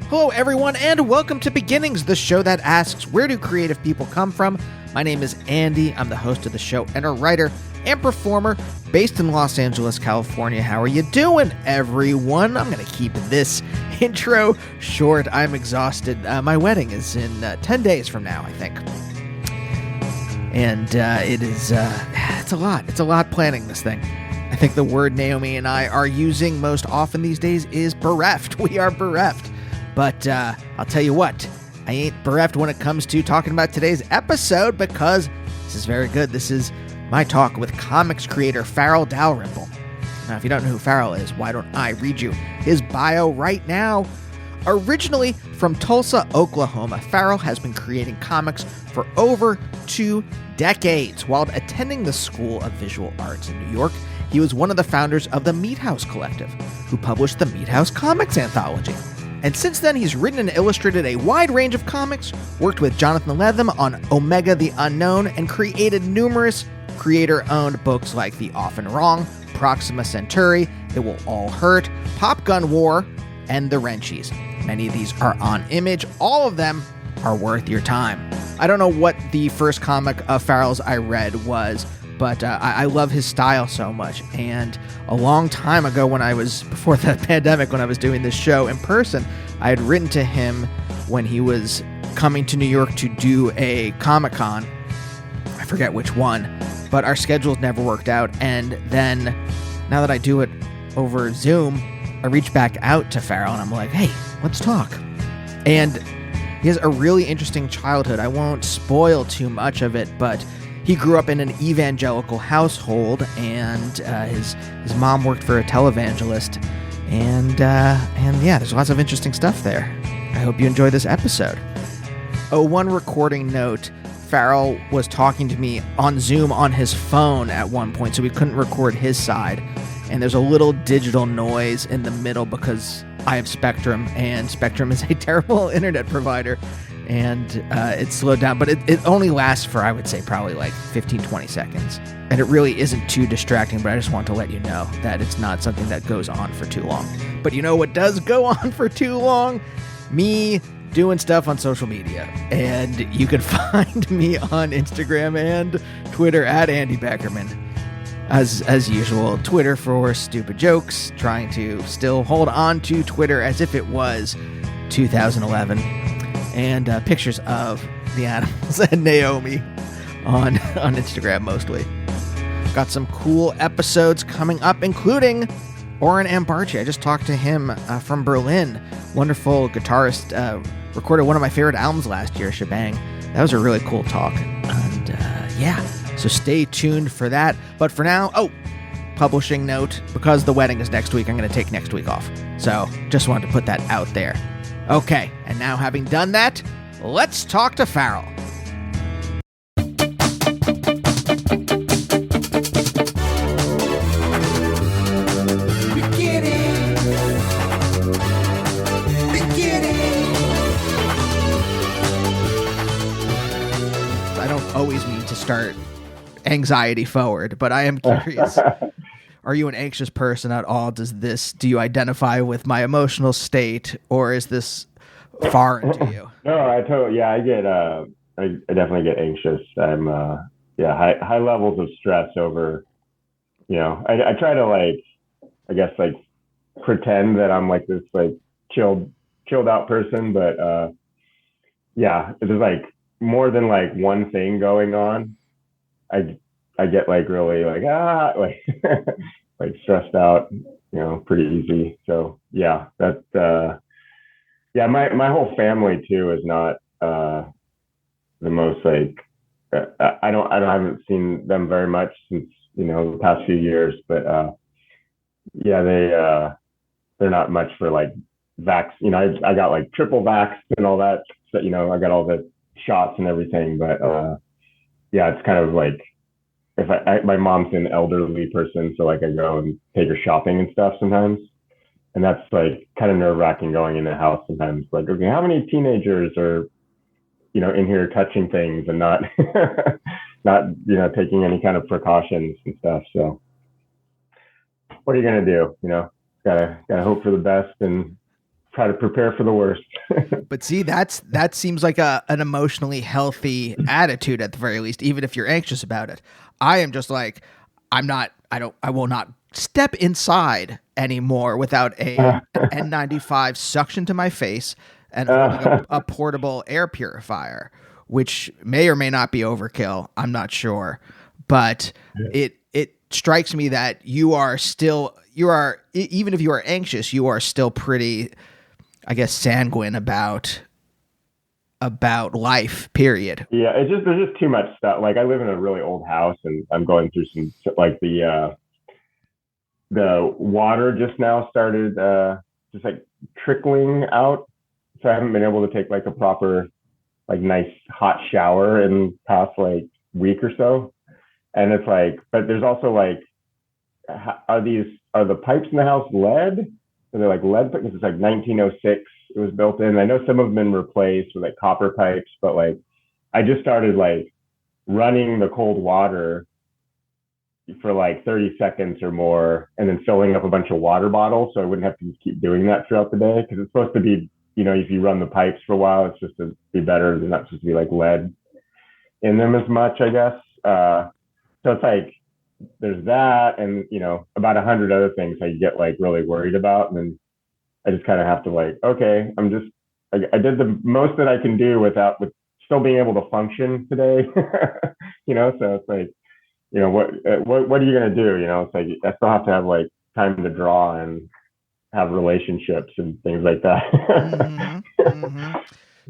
Hello, everyone, and welcome to Beginnings, the show that asks, where do creative people come from? My name is Andy. I'm the host of the show and a writer and performer based in Los Angeles, California. How are you doing, everyone? I'm going to keep this intro short. I'm exhausted. My wedding is in 10 days from now, I think. And it is, it's a lot. It's a lot planning this thing. I think the word Naomi and I are using most often these days is bereft. We are bereft. But I'll tell you what, I ain't bereft when it comes to talking about today's episode because this is very good. This is my talk with comics creator Farel Dalrymple. Now, if you don't know who Farel is, why don't I read you his bio right now? Originally from Tulsa, Oklahoma, Farel has been creating comics for over 2 decades. While attending the School of Visual Arts in New York, he was one of the founders of the Meat House Collective, who published the Meat House Comics Anthology. And since then, he's written and illustrated a wide range of comics, worked with Jonathan Lethem on Omega the Unknown, and created numerous creator-owned books like The Often Wrong, Proxima Centauri, It Will All Hurt, Pop Gun War, and The Wrenchies. Many of these are on Image. All of them are worth your time. I don't know what the first comic of Farel's I read was, but I love his style so much. And a long time ago before the pandemic, when I was doing this show in person, I had written to him when he was coming to New York to do a Comic-Con. I forget which one, but our schedules never worked out. And then now that I do it over Zoom, I reach back out to Farel and I'm like, hey, let's talk. And he has a really interesting childhood. I won't spoil too much of it, but he grew up in an evangelical household, and his mom worked for a televangelist, and yeah, there's lots of interesting stuff there. I hope you enjoy this episode. Oh, one recording note, Farel was talking to me on Zoom on his phone at one point, so we couldn't record his side, and there's a little digital noise in the middle because I have Spectrum, and Spectrum is a terrible internet provider. And it slowed down, but it only lasts for, I would say, probably like 15, 20 seconds. And it really isn't too distracting, but I just want to let you know that it's not something that goes on for too long. But you know what does go on for too long? Me doing stuff on social media. And you can find me on Instagram and Twitter at Andy Beckerman. As usual, Twitter for stupid jokes, trying to still hold on to Twitter as if it was 2011. And pictures of the animals and Naomi on Instagram mostly. Got some cool episodes coming up, including Oren Ambarchi. I just talked to him from Berlin. Wonderful guitarist. Recorded one of my favorite albums last year, Shebang. That was a really cool talk. And yeah, so stay tuned for that. But for now, publishing note, because the wedding is next week, I'm going to take next week off. So just wanted to put that out there. Okay, and now having done that, let's talk to Farel. I don't always mean to start anxiety forward, but I am curious. Are you an anxious person at all? Do you identify with my emotional state, or is this foreign to you? No, I definitely get anxious. I'm, high levels of stress over, I try to pretend that I'm like this, chilled out person, but, there's more than one thing going on. I get really stressed out, pretty easy. So yeah, that, my whole family too is not, the most I haven't seen them very much since, the past few years, but, they're not much for vax, I got triple vax and all that, so, I got all the shots and everything, but, it's kind of if my mom's an elderly person, so I go and take her shopping and stuff sometimes. And that's kind of nerve wracking going in the house sometimes. Okay, how many teenagers are, in here touching things and not, taking any kind of precautions and stuff. So what are you going to do? Gotta hope for the best and try to prepare for the worst. But see, that seems like an emotionally healthy attitude at the very least, even if you're anxious about it. I am just like, I will not step inside anymore without an N95 suction to my face and holding a portable air purifier, which may or may not be overkill. I'm not sure, but it strikes me that even if you are anxious, you are still pretty, I guess, sanguine about life, period. Yeah, there's just too much stuff. Like I live in a really old house, and I'm going through some like the water just now started just like trickling out, so I haven't been able to take like a proper like nice hot shower in the past like week or so. And it's like, but there's also like, are the pipes in the house lead? Are they like lead? Because it's like 1906 it was built in. I know some of them been replaced with like copper pipes, but like I just started like running the cold water for like 30 seconds or more, and then filling up a bunch of water bottles, so I wouldn't have to just keep doing that throughout the day, because it's supposed to be, if you run the pipes for a while, it's just to be better. They're not supposed to be like lead in them as much, I guess. So it's like there's that, and about 100 other things I get like really worried about, and then I just kind of have to like, okay, I did the most that I can do with still being able to function today. So it's like, what are you gonna do? It's like I still have to have like time to draw and have relationships and things like that. Mm-hmm, mm-hmm.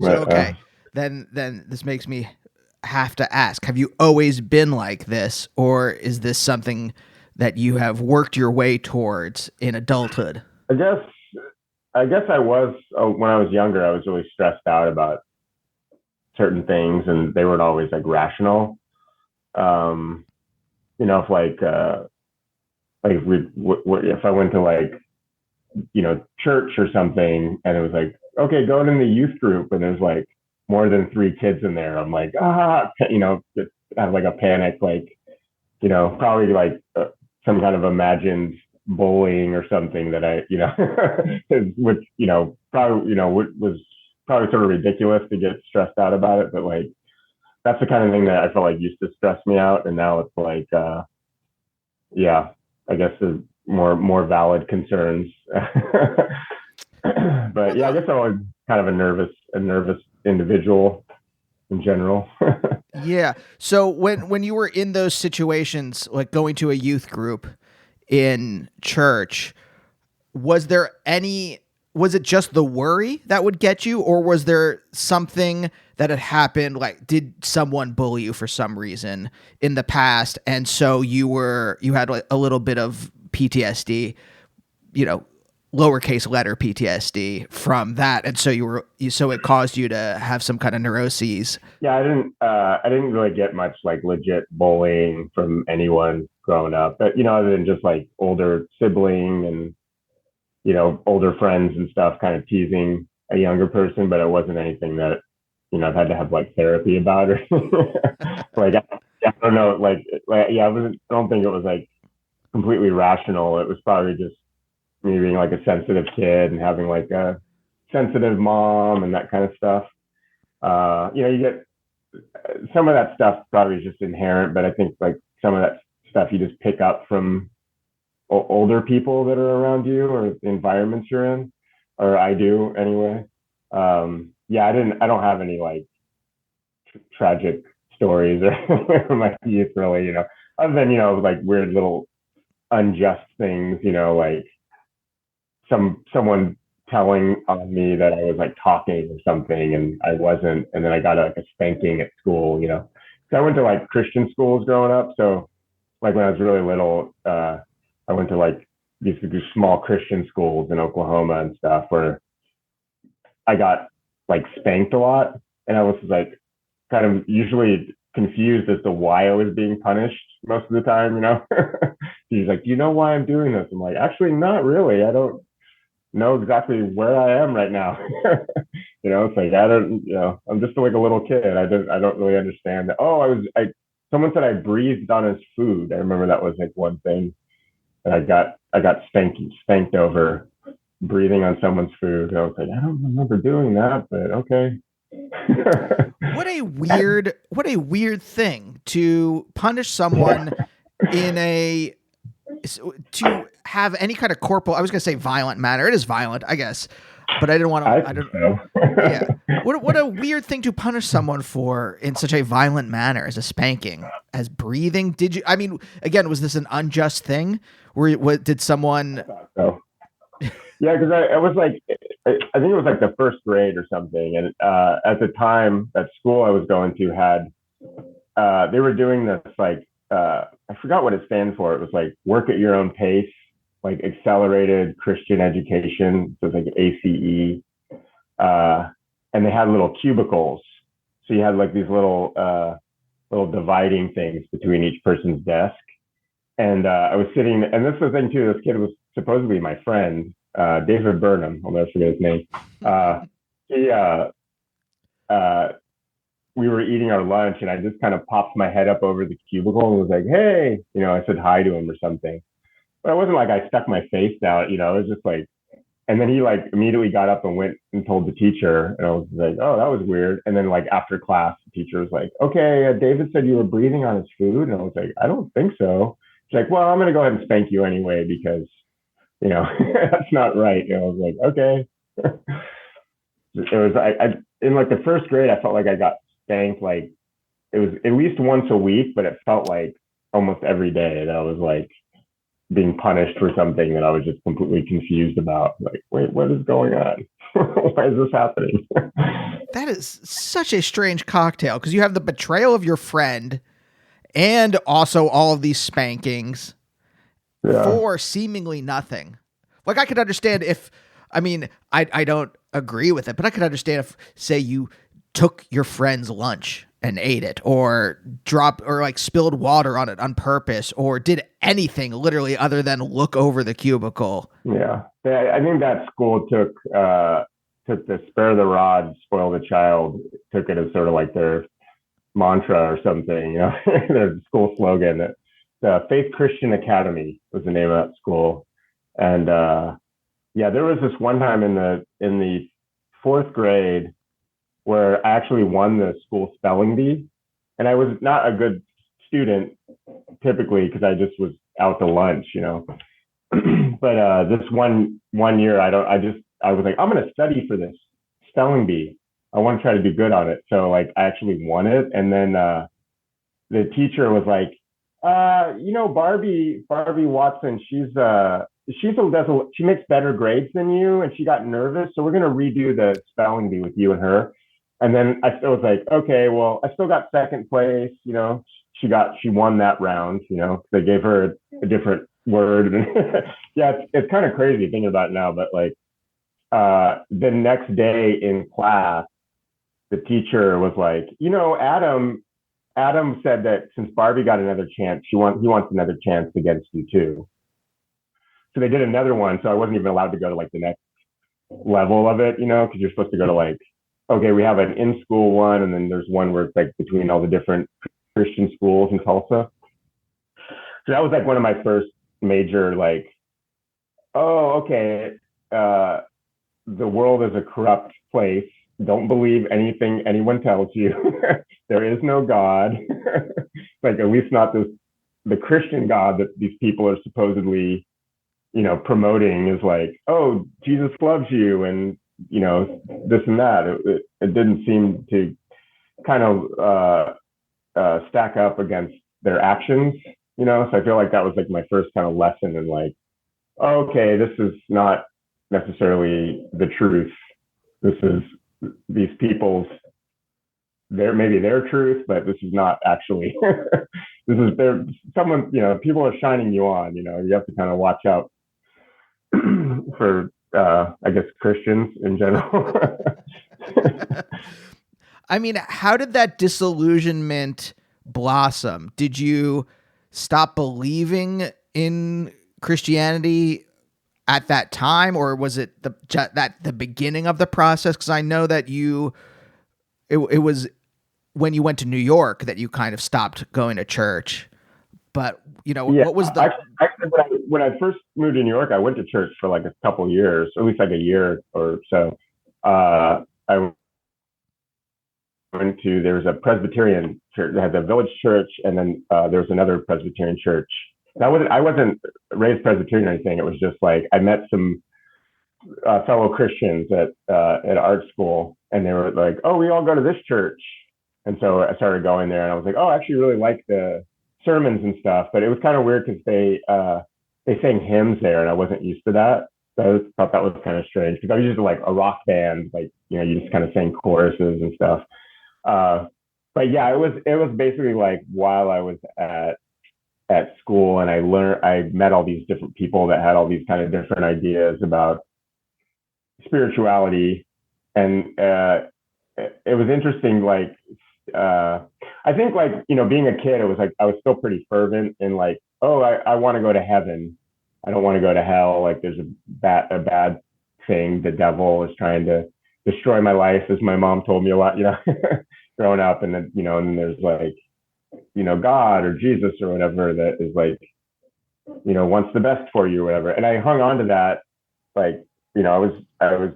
So okay, then this makes me have to ask: have you always been like this, or is this something that you have worked your way towards in adulthood? I guess I was when I was younger. I was really stressed out about certain things, and they weren't always like rational. If if I went to like church or something, and it was like, okay, go in the youth group, and there's like more than 3 kids in there, I'm like, just have like a panic, like probably like some kind of imagined bullying or something that I which probably was probably sort of ridiculous to get stressed out about it, but like that's the kind of thing that I felt like used to stress me out, and now it's like yeah, I guess the more valid concerns. But yeah, I guess I'm always kind of a nervous individual in general. Yeah. So when you were in those situations, like going to a youth group in church, was it just the worry that would get you, or was there something that had happened? Like, did someone bully you for some reason in the past, and so you had like a little bit of PTSD, lowercase letter PTSD from that, and so so it caused you to have some kind of neuroses? Yeah, I didn't really get much like legit bullying from anyone growing up, but other than just like older sibling and older friends and stuff kind of teasing a younger person, but it wasn't anything that, I've had to have like therapy about or like, I don't know, yeah, I don't think it was like completely rational. It was probably just me being like a sensitive kid and having like a sensitive mom and that kind of stuff. You get some of that stuff probably just inherent, but I think like some of that stuff you just pick up from older people that are around you or the environments you're in, or I do anyway. Yeah, I don't have any like tragic stories or my youth really, other than, like weird little unjust things, like someone telling on me that I was like talking or something and I wasn't, and then I got like a spanking at school, So I went to like Christian schools growing up. So like when I was really little, I went to like these small Christian schools in Oklahoma and stuff where I got like spanked a lot. And I was like kind of usually confused as to why I was being punished most of the time, He's like, do you know why I'm doing this? I'm like, actually, not really. I don't know exactly where I am right now. It's like, I don't, I'm just like a little kid. I don't really understand that. Oh, someone said I breathed on his food. I remember that was like one thing that I got spanked over. breathing on someone's food. I was like, I don't remember doing that, but okay. What a weird thing to punish someone in a to have any kind of corporal. I was going to say violent manner. It is violent, I guess, but I didn't want I to. I think don't. so. Yeah. What a weird thing to punish someone for in such a violent manner as a spanking, as breathing. Did you? I mean, again, was this an unjust thing? What did someone? So, yeah, because I was like, I think it was like the first grade or something, and at the time, that school I was going to had they were doing this like I forgot what it stands for. It was like work at your own pace, like accelerated Christian education. So it's like ACE, and they had little cubicles. So you had like these little dividing things between each person's desk. And I was sitting, and this was the thing too. This kid was supposedly my friend, David Burnham. I'll never forget his name. He we were eating our lunch, and I just kind of popped my head up over the cubicle and was like, "Hey," I said hi to him or something. But it wasn't like I stuck my face out. It was just like, and then he like immediately got up and went and told the teacher, and I was like, "Oh, that was weird." And then like after class, the teacher was like, "Okay, David said you were breathing on his food," and I was like, "I don't think so." She's like, "Well, I'm gonna go ahead and spank you anyway because that's not right." And I was like, "Okay." It was I in like the first grade, I felt like I got spanked like it was at least once a week, but it felt like almost every day that I was like being punished for something that I was just completely confused about. Like, wait, what is going on? Why is this happening? That is such a strange cocktail because you have the betrayal of your friend and also all of these spankings for seemingly nothing. Like I could understand if, I mean, I don't agree with it, but I could understand if, say, you took your friend's lunch and ate it, or like spilled water on it on purpose, or did anything literally other than look over the cubicle. Yeah, I think that school took the spare the rod, spoil the child, took it as sort of like their mantra or something. Their school slogan. The Faith Christian Academy was the name of that school, and yeah, there was this one time in the fourth grade where I actually won the school spelling bee, and I was not a good student typically because I just was out to lunch. But this one year, I was like, I'm going to study for this spelling bee. I want to try to do good on it. So like I actually won it, and then the teacher was like, Barbie Watson, she makes better grades than you, and she got nervous, so we're going to redo the spelling bee with you and her. And then I still was like, okay, well, I still got second place. She won that round. They gave her a different word. Yeah, it's kind of crazy thinking about it now. But like the next day in class, the teacher was like, Adam said that since Barbie got another chance, he wants another chance against you too. So they did another one. So I wasn't even allowed to go to like the next level of it, because you're supposed to go to like, okay, we have an in-school one, and then there's one where it's like between all the different Christian schools in Tulsa. So that was like one of my first major like, oh, okay, the world is a corrupt place. Don't believe anything anyone tells you. There is no God. Like at least not the Christian God that these people are supposedly, promoting is like, oh, Jesus loves you, and this and that. It didn't seem to kind of stack up against their actions, So I feel like that was like my first kind of lesson in like, okay, this is not necessarily the truth. This is these people's maybe their truth, but this is not actually. This is someone, people are shining you on. You have to kind of watch out for I guess Christians in general. I mean, how did that disillusionment blossom? Did you stop believing in Christianity at that time, or was it the beginning of the process? Because I know that it was when you went to New York that you kind of stopped going to church. but Yeah, what was the? actually when I first moved to New York, I went to church for like a couple of years, or at least like a year or so. I went to, there was a Presbyterian church that had the village church, and then there was another Presbyterian church. And I wasn't raised Presbyterian or anything. It was just like I met some fellow Christians at art school, and they were like, "Oh, we all go to this church," and so I started going there, and I was like, "Oh, I actually really like the sermons and stuff," but it was kind of weird because they sang hymns there, and I wasn't used to that. So I thought that was kind of strange because I was used to like a rock band, like you just kind of sang choruses and stuff. Uh, but yeah, it was basically like while I was at school, and I met all these different people that had all these kind of different ideas about spirituality, and it was interesting. Like, I think like being a kid, it was like I was still pretty fervent in like, oh, I want to go to heaven. I don't want to go to hell. Like, there's a bad thing. The devil is trying to destroy my life, as my mom told me a lot, growing up. And then and there's like God or Jesus or whatever that is like wants the best for you or whatever. And I hung on to that, like I was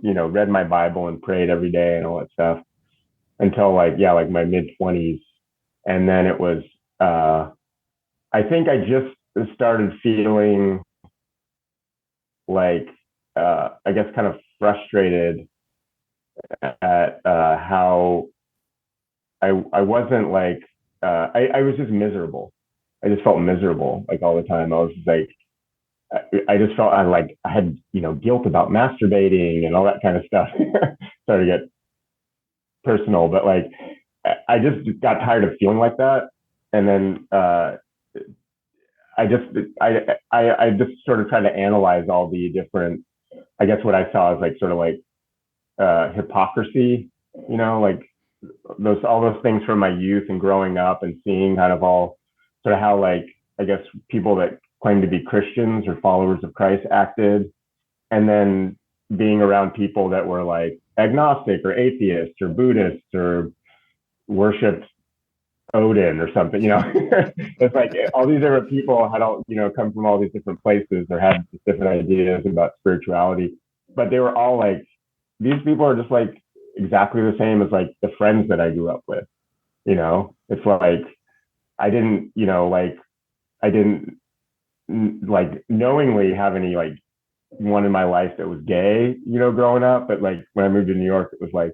read my Bible and prayed every day and all that stuff until like my mid-20s. And then it was I think I just started feeling like I guess kind of frustrated at how I wasn't like I was just miserable. I just felt miserable like all the time. I was just like I just felt I had guilt about masturbating and all that kind of stuff. Started to get personal, but like I just got tired of feeling like that, and then I just I just sort of tried to analyze all the different, I guess what I saw as like sort of like hypocrisy, like all those things from my youth and growing up and seeing kind of all sort of how like I guess people that claim to be Christians or followers of Christ acted, and then being around people that were like agnostic or atheists or Buddhists or worshipped Odin or something, it's like all these different people had all, come from all these different places or had different ideas about spirituality, but they were all like, these people are just like exactly the same as like the friends that I grew up with, it's like, I didn't like knowingly have any like one in my life that was gay, growing up. But like when I moved to New York, it was like,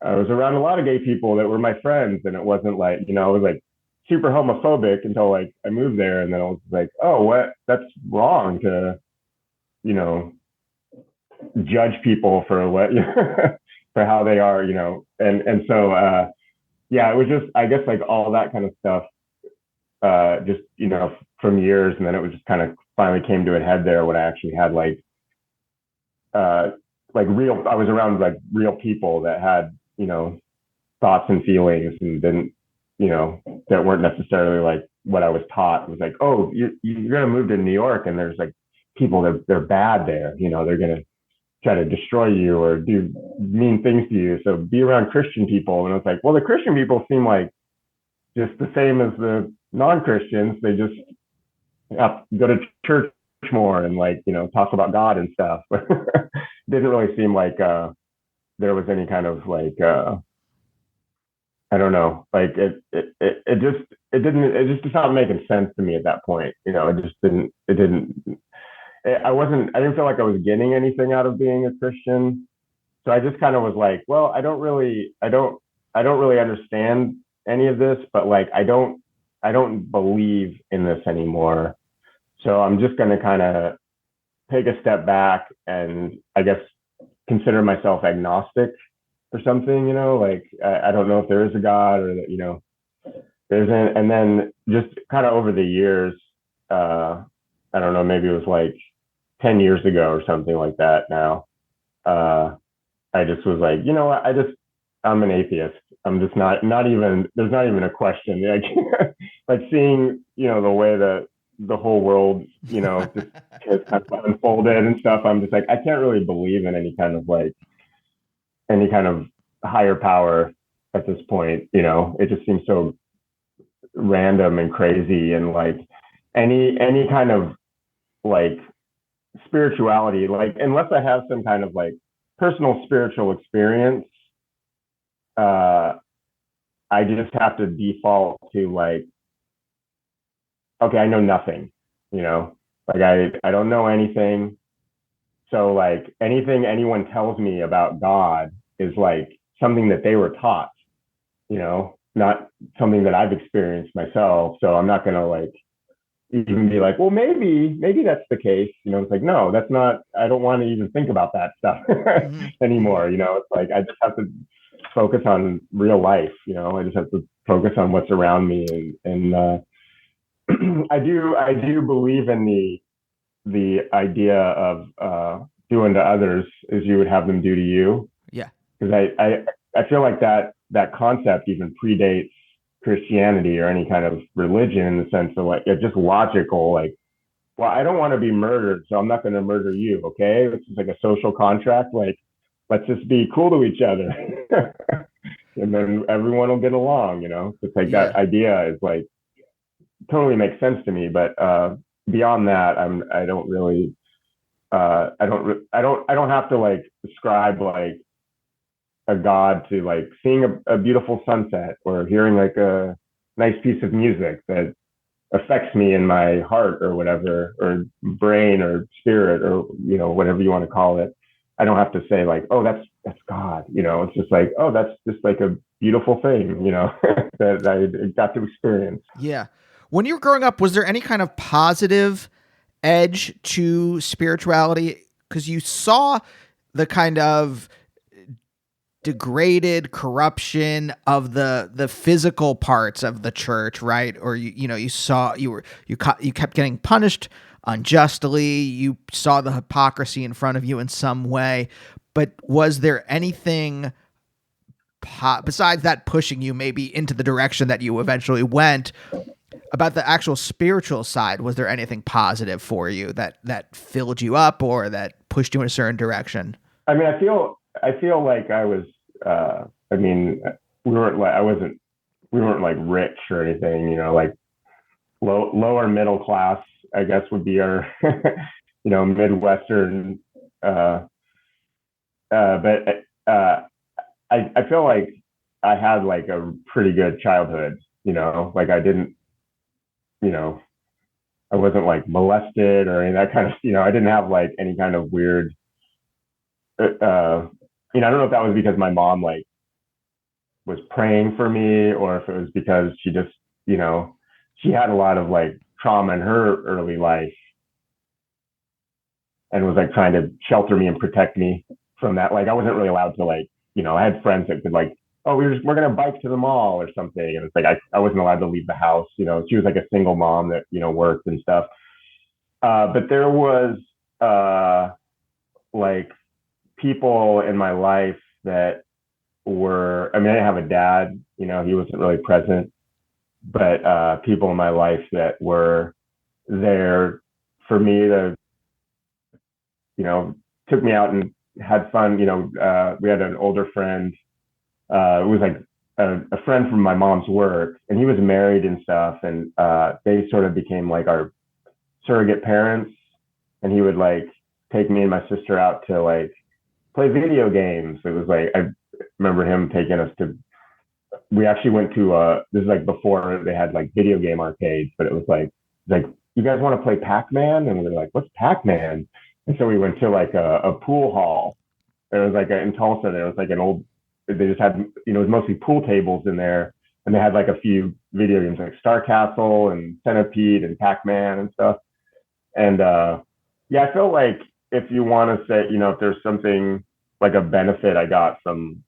I was around a lot of gay people that were my friends, and it wasn't like, it was like super homophobic until like I moved there, and then I was like, oh, what? That's wrong to, judge people for what for how they are, and so yeah, it was just I guess like all that kind of stuff, just from years, and then it was just kind of finally came to a head there when I actually had real, I was around like real people that had thoughts and feelings and didn't, that weren't necessarily like what I was taught. It was like, oh, you're gonna move to New York, and there's like people that they're bad there, they're gonna try to destroy you or do mean things to you, so be around Christian people. And I was like, well, the Christian people seem like just the same as the non-Christians. They just go to church more and like talk about God and stuff. Didn't really seem like there was any kind of like I don't know, like it just stopped making sense to me at that point. I didn't feel like I was getting anything out of being a Christian. So I just kind of was like, well, I don't really understand any of this, but like I don't believe in this anymore. So I'm just going to kind of take a step back and I guess consider myself agnostic or something, like I don't know if there is a God or that, there isn't. And then just kind of over the years, I don't know, maybe it was like 10 years ago or something like that now. I just was like, what, I'm an atheist. I'm just not even, there's not even a question. Like, like seeing, the way that the whole world, just has kind of unfolded and stuff. I'm just like, I can't really believe in any kind of higher power at this point. It just seems so random and crazy. And like, any kind of like spirituality, like unless I have some kind of like personal spiritual experience, uh, I just have to default to like, okay, I know nothing, you know, like I don't know anything. So like anything anyone tells me about God is like something that they were taught, you know, not something that I've experienced myself. So I'm not gonna like even be like, well, maybe that's the case. You know, it's like, no, that's not, I don't want to even think about that stuff Hmm. Hmm. anymore. You know, it's like, I just have to focus on real life. You know, I just have to focus on what's around me. I do believe in the idea of, doing to others as you would have them do to you. Yeah. Cause I feel like that concept even predates Christianity or any kind of religion in the sense of like, it's just logical, like, well, I don't want to be murdered, so I'm not going to murder you. Okay. It's just like a social contract. Like, let's just be cool to each other. And then everyone will get along, you know? It's like that Yeah. idea is like totally makes sense to me. But, beyond that, I don't really, I don't have to like describe like a god to like seeing a beautiful sunset or hearing like a nice piece of music that affects me in my heart or whatever, or brain or spirit or, you know, whatever you want to call it. I don't have to say like, oh, that's God. You know, it's just like, oh, that's just like a beautiful thing, you know, that I got to experience. Yeah. When you were growing up, was there any kind of positive edge to spirituality? Because you saw the kind of degraded corruption of the physical parts of the church, right? Or you know you saw you kept getting punished unjustly. You saw the hypocrisy in front of you in some way. But was there anything besides that pushing you maybe into the direction that you eventually went about the actual spiritual side? Was there anything positive for you that filled you up or that pushed you in a certain direction? I mean, I feel like I was, I mean, we weren't like, we weren't like rich or anything, you know, like lower middle class, I guess would be our, you know, Midwestern, uh, but, I feel like I had like a pretty good childhood, you know, like I didn't, you know, I wasn't like molested or any of that kind of, you know, I didn't have like any kind of weird, you know, I don't know if that was because my mom like was praying for me or if it was because she just, you know, she had a lot of like trauma in her early life and was like trying to shelter me and protect me from that. Like I wasn't really allowed to like, you know, I had friends that could like, oh, we're gonna bike to the mall or something. And it's like I wasn't allowed to leave the house. You know, she was like a single mom that, you know, worked and stuff. But there was like people in my life that were, I mean, I didn't have a dad, you know, he wasn't really present, but people in my life that were there for me to, you know, took me out and had fun. You know, we had an older friend. It was like a friend from my mom's work, and he was married and stuff. And they sort of became like our surrogate parents. And he would like take me and my sister out to like play video games. It was like I remember him taking us to. We actually went to this is like before they had like video game arcades, but it was like you guys want to play Pac-Man? And we were like, what's Pac-Man? And so we went to like a pool hall. There was like in Tulsa, there was like an old. They just had, you know, it was mostly pool tables in there, and they had like a few video games like Star Castle and Centipede and Pac-Man and stuff. And yeah, I feel like if you want to say, you know, if there's something like a benefit I got from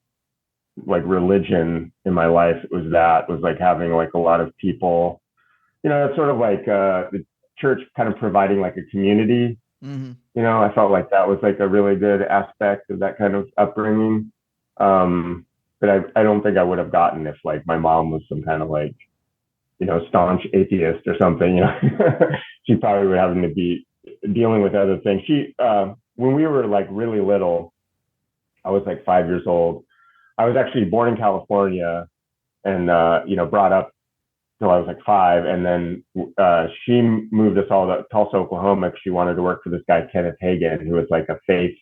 like religion in my life, it was that was like having like a lot of people, you know, it's sort of like the church kind of providing like a community. Hmm. You know, I felt like that was like a really good aspect of that kind of upbringing. But I don't think I would have gotten if like my mom was some kind of like, you know, staunch atheist or something, you know. She probably would have to be dealing with other things. When we were like really little, I was like 5 years old. I was actually born in California and, you know, brought up till I was like 5, and then she moved us all to Tulsa, Oklahoma, because she wanted to work for this guy Kenneth Hagin, who was like a faith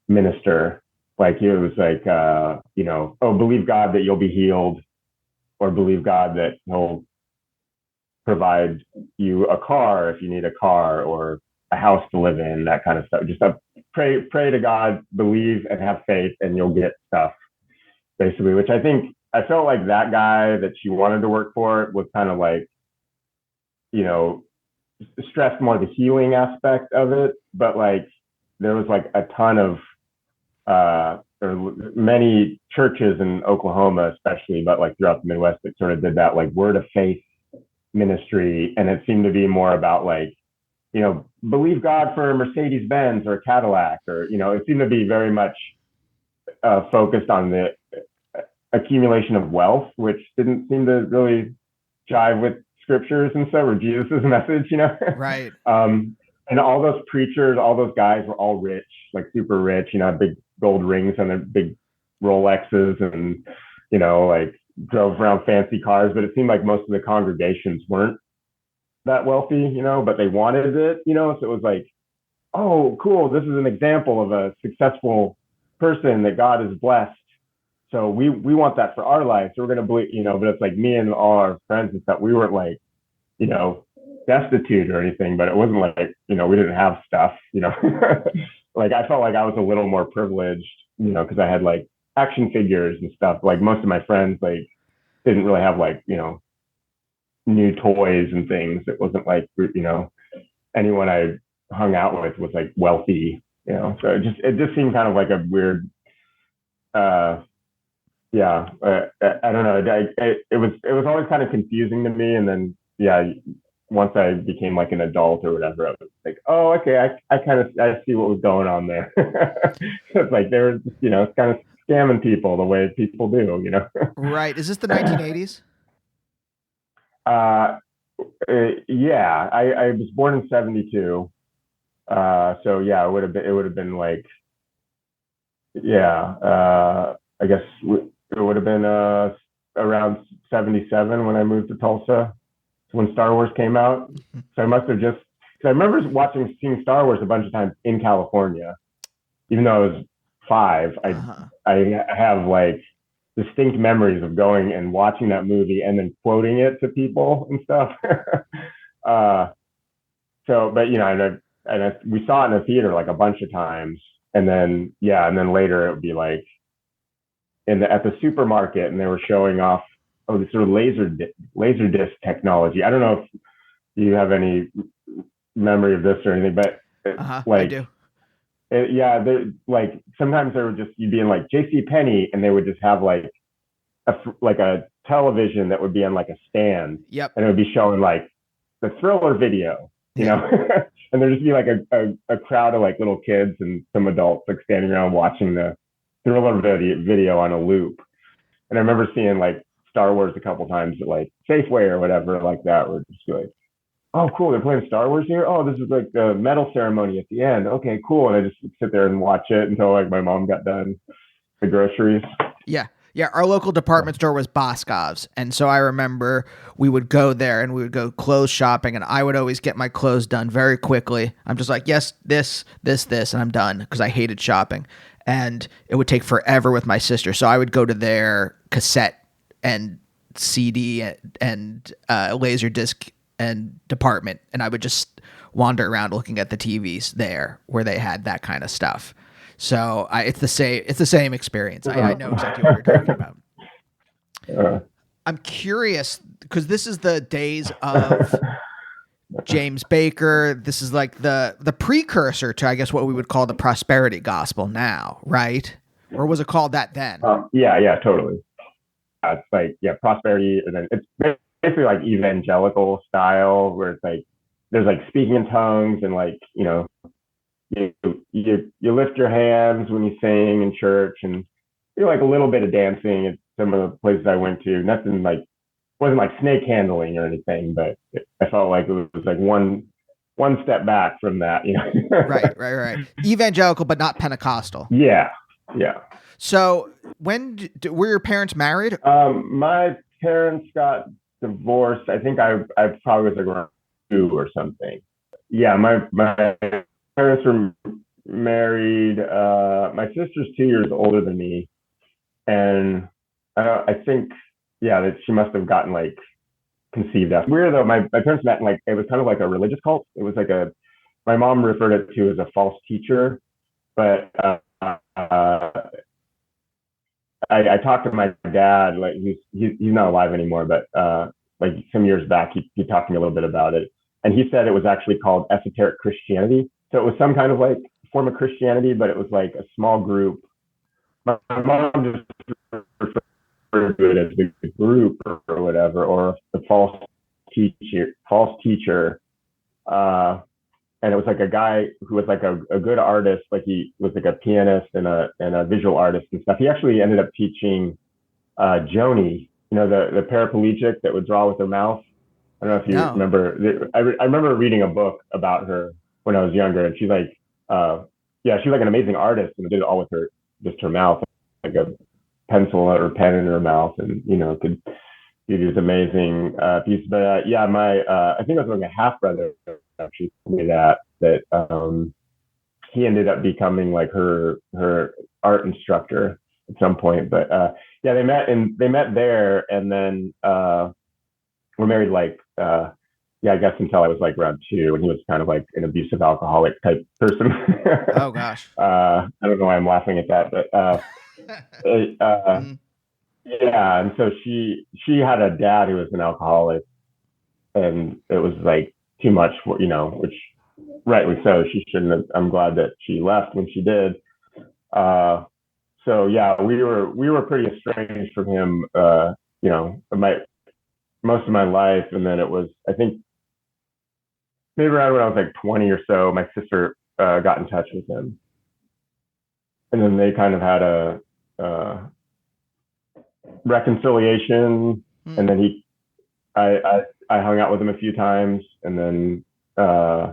minister. Like he was like, oh, believe God that you'll be healed, or believe God that He'll provide you a car if you need a car, or a house to live in, that kind of stuff. Just pray to God, believe and have faith, and you'll get stuff, basically. Which I felt like that guy that she wanted to work for was kind of like, you know, stressed more the healing aspect of it, but like there was like a ton of or many churches in Oklahoma, especially, but like throughout the Midwest, that sort of did that like word of faith ministry, and it seemed to be more about like, believe God for a Mercedes Benz or a Cadillac, or it seemed to be very much focused on the accumulation of wealth, which didn't seem to really jive with scriptures and stuff, or Jesus' message, Right. And all those preachers, all those guys were all rich, like super rich, big gold rings on their big Rolexes, and, like drove around fancy cars. But it seemed like most of the congregations weren't that wealthy, but they wanted it, so it was like, oh, cool, this is an example of a successful person that God has blessed. So we want that for our life. So we're going to believe, but it's like me and all our friends and stuff, we weren't like, destitute or anything, but it wasn't like, we didn't have stuff, like I felt like I was a little more privileged, because I had like action figures and stuff. Like most of my friends, like didn't really have like, new toys and things. It wasn't like, anyone I hung out with was like wealthy, so it just seemed kind of like a weird, I don't know. It was always kind of confusing to me. And then, once I became like an adult or whatever, I was like, oh, okay, I see what was going on there. It's like they were just, kind of scamming people the way people do, Right. Is this the 1980s? Yeah, I was born in 72. So yeah, it would have been like, I guess it would have been around 77 when I moved to Tulsa, when Star Wars came out. So I must have just, because I remember seeing Star Wars a bunch of times in California, even though I was 5. I have like distinct memories of going and watching that movie and then quoting it to people and stuff. But we saw it in the theater like a bunch of times, and then later it would be like at the supermarket, and they were showing off this sort of laser disc technology. I don't know if you have any memory of this or anything, but I do. Like sometimes you'd be in like J.C. Penney, and they would just have like a television that would be on like a stand. Yep. And it would be showing like the Thriller video, and there'd just be like a crowd of like little kids and some adults like standing around watching the Thriller video on a loop. And I remember seeing like Star Wars a couple times at like Safeway or whatever like that, where it's just like, oh, cool, they're playing Star Wars here. Oh, this is like the medal ceremony at the end. Okay, cool. And I just would sit there and watch it until like my mom got done the groceries. Yeah. Yeah, our local department store was Boscov's, and so I remember we would go there and we would go clothes shopping, and I would always get my clothes done very quickly. I'm just like, yes, this, and I'm done, because I hated shopping, and it would take forever with my sister. So I would go to their cassette and CD and Laserdisc and department, and I would just wander around looking at the TVs there where they had that kind of stuff. So it's the same experience. I know exactly what you're talking about. I'm curious, because this is the days of James Baker. This is like the precursor to, I guess, what we would call the prosperity gospel now, right? Or was it called that then? Yeah, totally. It's like, prosperity, and then it's basically like evangelical style, where it's like there's like speaking in tongues, and like, you lift your hands when you sing in church, and like a little bit of dancing at some of the places I went to. Nothing like, wasn't like snake handling or anything, but I felt like it was like one step back from that, Right. Evangelical, but not Pentecostal. Yeah. So when were your parents married? My parents got divorced. I think I probably was like around 2 or something. Yeah, my parents were married. My sister's 2 years older than me, and I think yeah that she must have gotten like conceived after. Weird though. My parents met in like it was kind of like a religious cult. It was like a my mom referred it to as a false teacher, but I talked to my dad, like he's not alive anymore, but like some years back, he talked to me a little bit about it, and he said it was actually called esoteric Christianity. So it was some kind of like form of Christianity, but it was like a small group. My mom just referred to it as the group or whatever, or the false teacher. Uh, and it was like a guy who was like a good artist, like he was like a pianist and a visual artist and stuff. He actually ended up teaching Joni, the paraplegic that would draw with her mouth. I don't know if you No. remember. I remember reading a book about her when I was younger, and she's like, yeah, she's like an amazing artist and did it all with her just her mouth, like a pencil or pen in her mouth, and could do these amazing pieces. But yeah, my I think it was like a half brother actually told me that he ended up becoming like her art instructor at some point. But yeah, they met there, and then we're married like yeah, I guess until I was like around 2, and he was kind of like an abusive alcoholic type person. Oh gosh. I don't know why I'm laughing at that, but Mm. yeah, and so she had a dad who was an alcoholic, and it was like too much for which rightly so. She shouldn't have. I'm glad that she left when she did. Uh, so yeah, we were pretty estranged from him. My most of my life, and then it was I think maybe around when I was like 20 or so, my sister got in touch with him, and then they kind of had a reconciliation, Mm. and then I hung out with him a few times, and then yeah,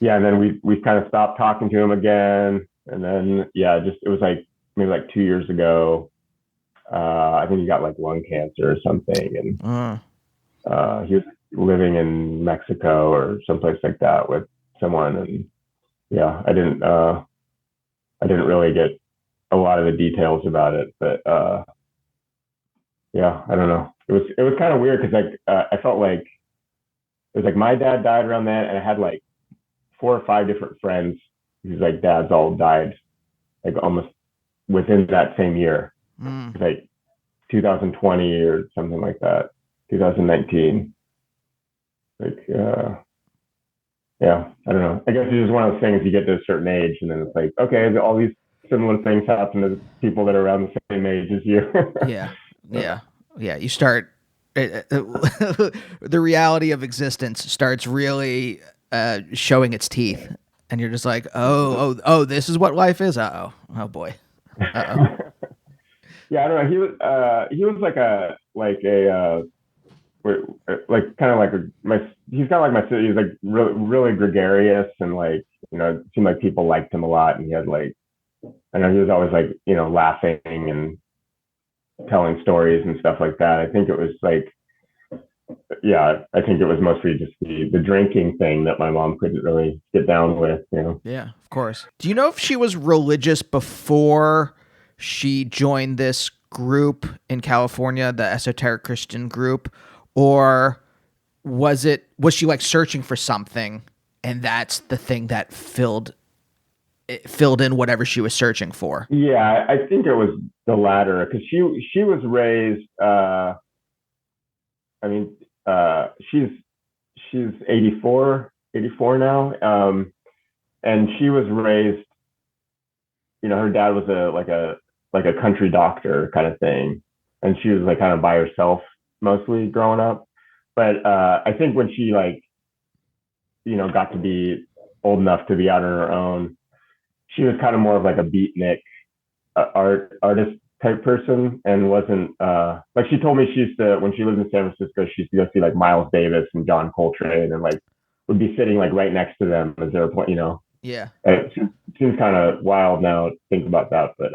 and then we kind of stopped talking to him again, and then yeah, just it was like maybe like 2 years ago. I think he got like lung cancer or something, and Uh, he was living in Mexico or someplace like that with someone, and yeah, I didn't really get a lot of the details about it, but yeah, I don't know. It was kind of weird because like I felt like it was like my dad died around then, and I had like 4 or 5 different friends whose like dads all died like almost within that same year, mm. like 2020 or something like that, 2019. Like yeah, I don't know. I guess it's just one of those things you get to a certain age, and then it's like okay, all these similar things happen to people that are around the same age as you. Yeah. Yeah. Yeah. You start the reality of existence starts really showing its teeth, and you're just like, oh, this is what life is. Oh boy. Uh oh. Yeah, I don't know. He was like kind of like he's kind of like my sister. He's like really really gregarious, and like it seemed like people liked him a lot, and he had like I know he was always like laughing and telling stories and stuff like that. I think it was like yeah, I think it was mostly just the drinking thing that my mom couldn't really get down with. Yeah, of course. Do you know if she was religious before she joined this group in California, the esoteric Christian group, or was she like searching for something and that's the thing that filled in whatever she was searching for? Yeah, I think it was the latter because she was raised. I mean, she's 84 now, and she was raised. Her dad was a country doctor kind of thing, and she was like kind of by herself mostly growing up. But I think when she like got to be old enough to be out on her own, she was kind of more of like a beatnik artist type person, and wasn't like she told me she used to when she lived in San Francisco, she used to go see like Miles Davis and John Coltrane, and like would be sitting like right next to them as they're playing. Yeah. It seems kind of wild now to think about that, but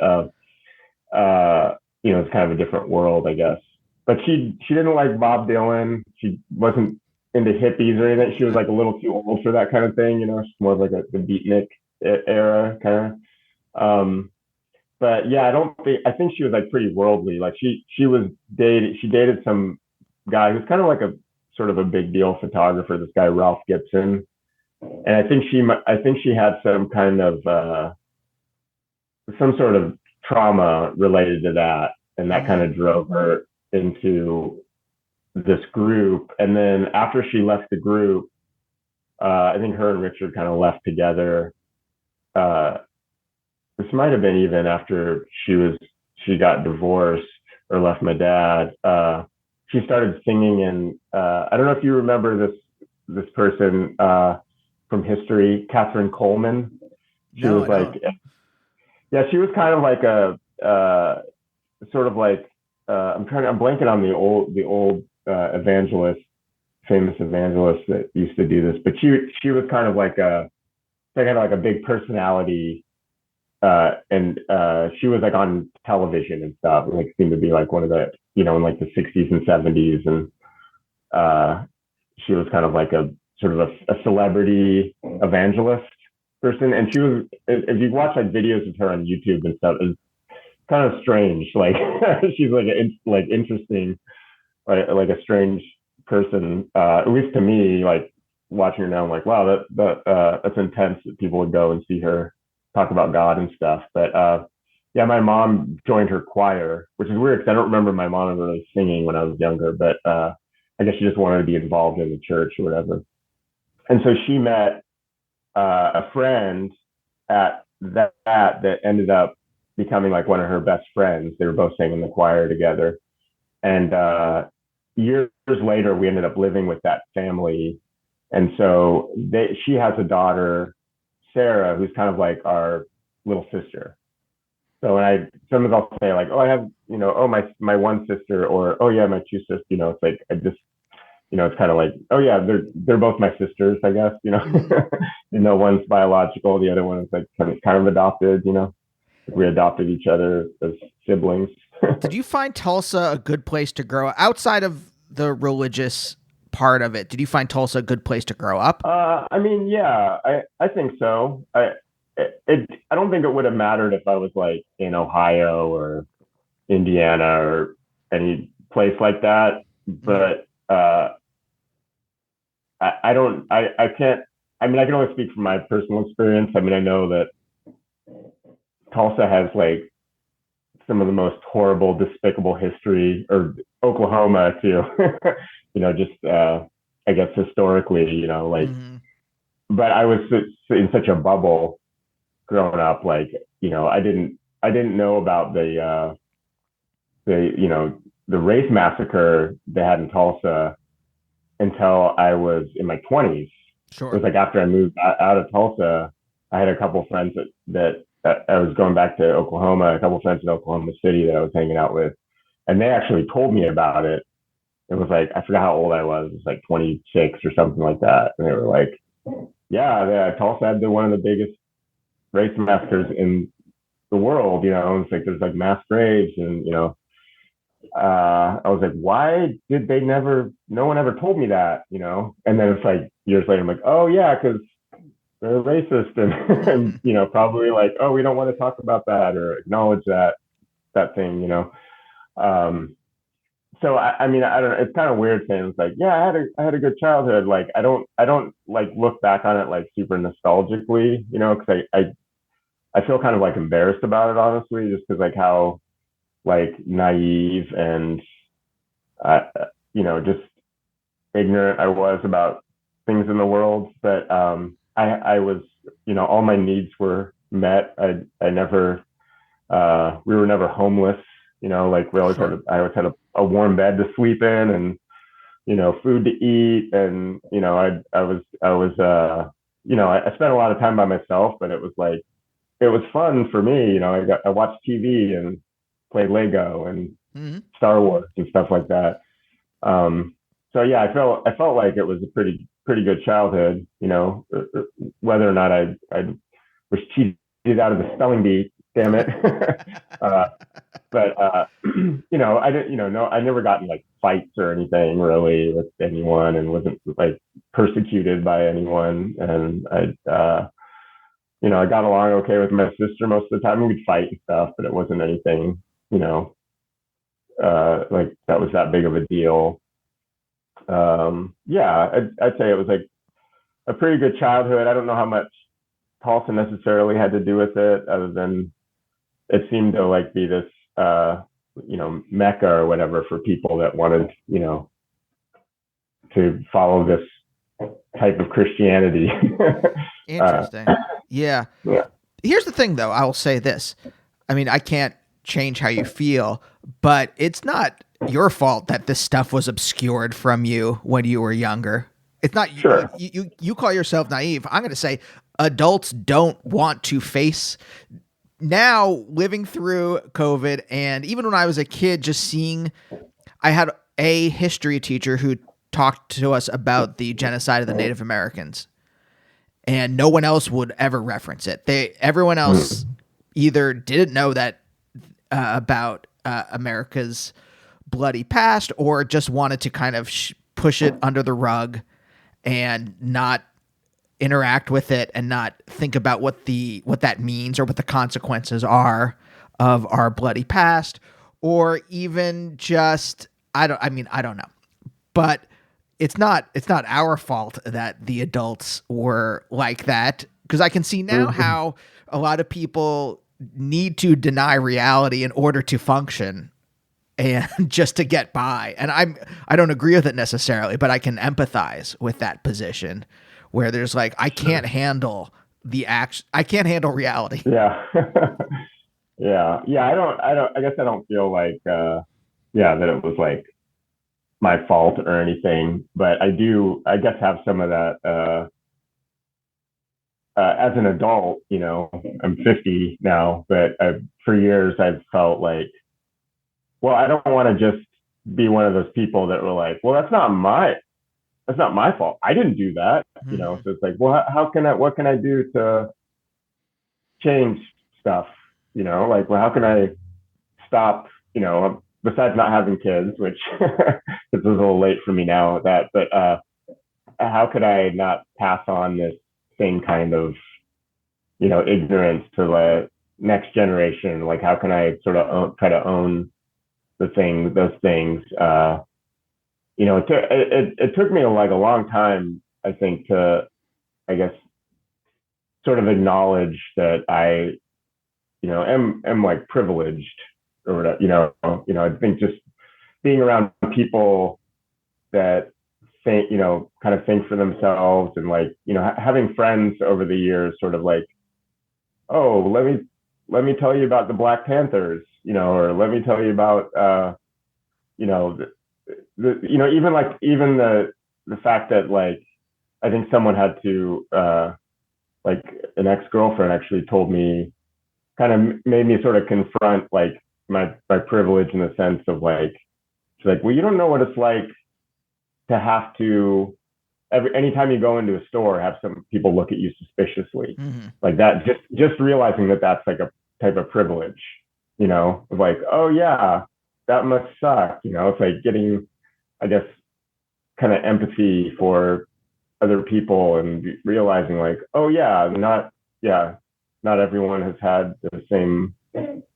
it's kind of a different world, I guess. but she didn't like Bob Dylan. She wasn't into hippies or anything. She was like a little too old for that kind of thing. She's more of like the beatnik era kind of. But yeah, I think she was like pretty worldly. Like she dated some guy who's kind of like a sort of a big deal photographer. This guy Ralph Gibson, and I think she had some kind of some sort of trauma related to that, and that kind Mm. of drove her into this group. And then after she left the group, I think her and Richard kind of left together. Uh, this might have been even after she got divorced or left my dad. She started singing, and I don't know if you remember this person from history, Catherine Coleman. She No, was I like, don't. yeah, she was kind of like a sort of like I'm blanking on the old evangelist, famous evangelist that used to do this, but she was kind of like a big personality, and she was like on television and stuff, and like seemed to be like one of the in like the 60s and 70s, and uh, she was kind of like a sort of a celebrity evangelist person, and she was if you watch like videos of her on YouTube and stuff, it's kind of strange. Like she's like like interesting, like a strange person. At least to me, like watching her now, I'm like, wow, that's intense that people would go and see her talk about God and stuff. But yeah, my mom joined her choir, which is weird because I don't remember my mom ever really singing when I was younger. But I guess she just wanted to be involved in the church or whatever. And so she met a friend at that ended up becoming like one of her best friends. They were both singing in the choir together. And years later, we ended up living with that family. And so she has a daughter, Sarah, who's kind of like our little sister. So when sometimes I'll say like, oh, I have, oh, my one sister, or, oh yeah, my two sisters, it's like, I just, it's kind of like, oh yeah, they're both my sisters, I guess, Hmm. one's biological, the other one is like kind of adopted, we adopted each other as siblings. Did you find Tulsa a good place to grow outside of the religious part of it? Did you find Tulsa a good place to grow up? I mean, yeah, I think so. I don't think it would have mattered if I was like in Ohio or Indiana or any place like that. Hmm. But I don't, I can't. I mean, I can only speak from my personal experience. I mean, I know that Tulsa has like some of the most horrible, despicable history, or Oklahoma too. Just I guess historically, like. Hmm. But I was in such a bubble growing up. Like, I didn't know about the race massacre they had in Tulsa until I was in my 20s. It was Sure. like after I moved out of Tulsa, I had a couple of friends that I was going back to Oklahoma, a couple of friends in Oklahoma City that I was hanging out with, and they actually told me about it. It was like, I forgot how old I was. It was like 26 or something like that. And they were like, yeah, Tulsa had one of the biggest race massacres in the world. And it's like there's like mass graves, and I was like, why did they never? No one ever told me that. And then it's like years later, I'm like, oh yeah, because they're racist, and and probably like, oh, we don't want to talk about that or acknowledge that thing. Um, so I mean, I don't know. It's kind of weird saying it's like, yeah, I had a good childhood. Like I don't like look back on it like super nostalgically, because I feel kind of like embarrassed about it, honestly, just because like how like naive and uh, just ignorant I was about things in the world. But I was, all my needs were met. I never, we were never homeless. Like Sure. I always had a warm bed to sleep in, and food to eat, and I spent a lot of time by myself, but it was fun for me. I watched TV and played Lego and Hmm. Star Wars and stuff like that. Um, so yeah, I felt like it was a pretty good childhood. Whether or not I was cheated out of the spelling bee, damn it. uh, but I didn't, no, I never got in like fights or anything really with anyone, and wasn't like persecuted by anyone. And I got along okay with my sister most of the time. We'd fight and stuff, but it wasn't anything, you know, like that was that big of a deal. Yeah, I'd say it was like a pretty good childhood. I don't know how much Tulsa necessarily had to do with it, other than it seemed to like be this, mecca or whatever for people that wanted, to follow this type of Christianity. uh, Interesting. Yeah. yeah, Here's the thing, though. I will say this. I mean, I can't change how you feel, but it's not your fault that this stuff was obscured from you when you were younger. It's not sure. you call yourself naive. I'm going to say adults don't want to face now living through COVID, and even when I was a kid, just seeing. I had a history teacher who talked to us about the genocide of the Native Americans, and no one else would ever reference it. Everyone else either didn't know that about America's bloody past, or just wanted to kind of push it under the rug and not interact with it and not think about what that means or what the consequences are of our bloody past, or even just I don't know. But it's not our fault that the adults were like that, because I can see now how a lot of people need to deny reality in order to function and just to get by. And I don't agree with it necessarily, but I can empathize with that position where there's like, I can't handle I can't handle reality. Yeah. Yeah. I guess I don't feel like, that it was like my fault or anything, but I guess, have some of that, as an adult. I'm 50 now, but for years I've felt like, well, I don't want to just be one of those people that were like, well, that's not my fault. I didn't do that. So it's like, well, what can I do to change stuff? Like, well, how can I stop, besides not having kids, which this is a little late for me now with that, but how could I not pass on this same kind of, ignorance to the next generation? Like, how can I sort of try to own those things? It took me like a long time, I think, to, I guess, sort of acknowledge that I, am like privileged or whatever. I think just being around people that think, kind of think for themselves, and like, having friends over the years, sort of like, oh, let me tell you about the Black Panthers, or let me tell you about, even the fact that, like, I think someone had to, like, an ex-girlfriend actually told me, kind of made me sort of confront like my privilege, in the sense of like, she's like, well, you don't know what it's like to have to, anytime you go into a store, have some people look at you suspiciously, like that. Just realizing that that's like a type of privilege, of like, oh yeah, that must suck. It's like getting, I guess, kind of empathy for other people, and realizing like, oh yeah, not everyone has had the same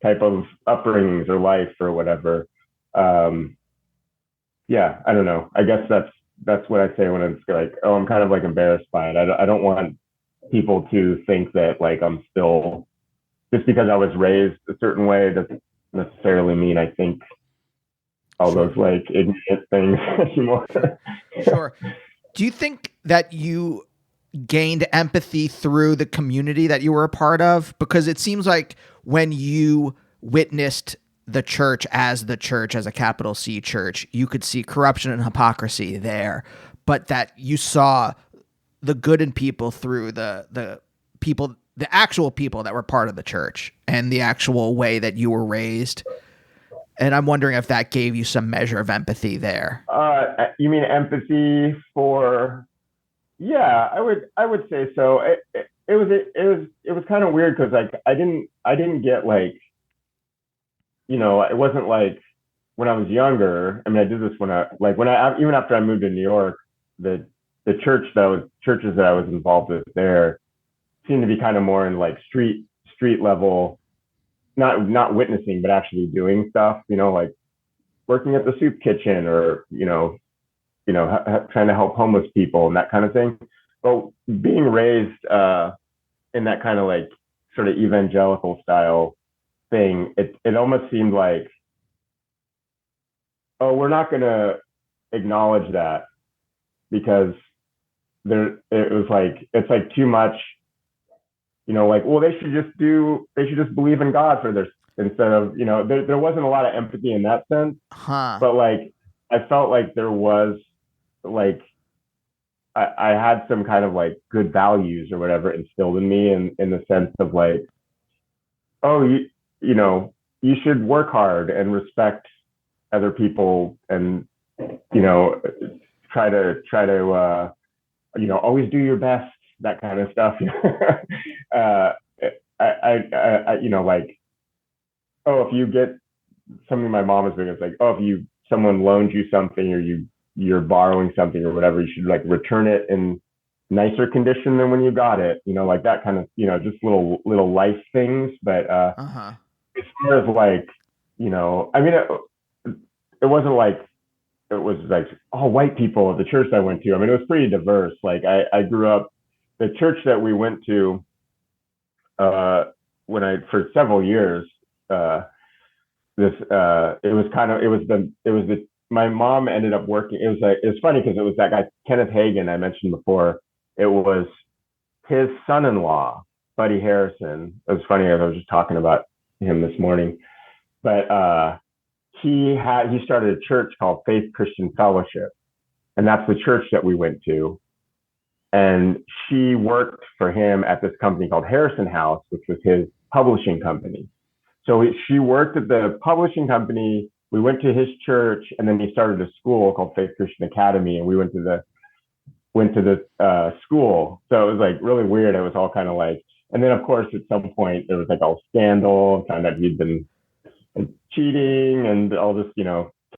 type of upbringings or life or whatever. I don't know. I guess that's what I say when it's like, oh, I'm kind of like embarrassed by it. I don't want people to think that like I'm still, just because I was raised a certain way doesn't necessarily mean I think all those like ignorant things anymore. Sure. Do you think that you gained empathy through the community that you were a part of? Because it seems like when you witnessed the church as a capital C church, you could see corruption and hypocrisy there, but that you saw the good in people through the people, the actual people that were part of the church, and the actual way that you were raised. And I'm wondering if that gave you some measure of empathy there. You mean empathy for? Yeah, I would say so. It was kind of weird, because like I didn't get like, it wasn't like when I was younger. I mean, I did this even after I moved to New York, the churches that I was involved with there seemed to be kind of more in like street level, not witnessing, but actually doing stuff. Like working at the soup kitchen, or trying to help homeless people and that kind of thing. But being raised in that kind of like sort of evangelical style thing, it almost seemed like, oh, we're not going to acknowledge that because it was like, it's like too much, like, well, they should just believe in God for this, instead of, there wasn't a lot of empathy in that sense. Huh. But like, I felt like there was, like, I had some kind of like good values or whatever instilled in me, in the sense of like, oh, you know, you should work hard and respect other people, and you know, try to always do your best, that kind of stuff. uh, like, oh, if you get something, my mom was doing, it's like, oh, if someone loans you something, or you're borrowing something or whatever, you should like return it in nicer condition than when you got it, like that kind of, just little life things. But Uh-huh. as far as like, I mean, it wasn't like it was like all white people at the church I went to. I mean, it was pretty diverse. Like I grew up, the church that we went to, uh, for several years, uh, it was the my mom ended up working. It was funny because it was that guy Kenneth Hagan I mentioned before. It was his son-in-law, Buddy Harrison. It was funny, I was just talking about him this morning. But he started a church called Faith Christian Fellowship, and that's the church that we went to. And she worked for him at this company called Harrison House, which was his publishing company. So she worked at the publishing company. We went to his church, and then he started a school called Faith Christian Academy, and we went to the school. So it was like really weird. It was all kind of like, and then of course at some point there was like all scandal, found out he'd been cheating, and all this,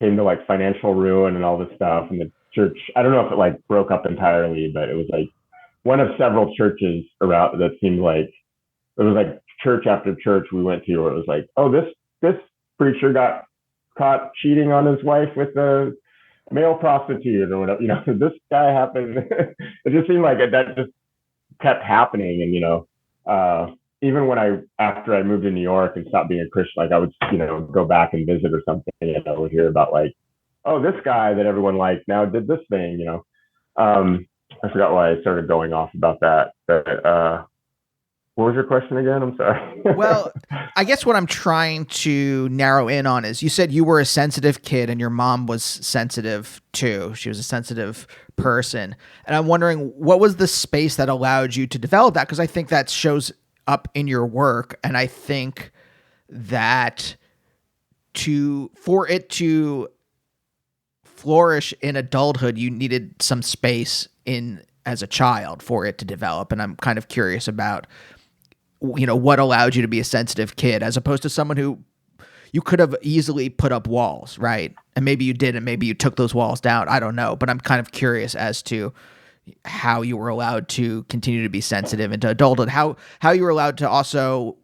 came to like financial ruin and all this stuff. And the church, I don't know if it like broke up entirely, but it was like one of several churches around that seemed like, it was like church after church we went to, where it was like, oh, this preacher got caught cheating on his wife with a male prostitute or whatever. This guy happened. It just seemed like that just kept happening. And even after I moved to New York and stopped being a Christian, like I would go back and visit or something, and I would hear about like, oh, this guy that everyone liked now did this thing. I forgot why I started going off about that, but what was your question again? I'm sorry. Well, I guess what I'm trying to narrow in on is, you said you were a sensitive kid and your mom was sensitive too. She was a sensitive person. And I'm wondering, what was the space that allowed you to develop that? Because I think that shows up in your work. And I think that for it to flourish in adulthood, you needed some space as a child for it to develop. And I'm kind of curious about what allowed you to be a sensitive kid, as opposed to someone who you could have easily put up walls, right? And maybe you did, and maybe you took those walls down. I don't know, but I'm kind of curious as to how you were allowed to continue to be sensitive into adulthood, how you were allowed to also,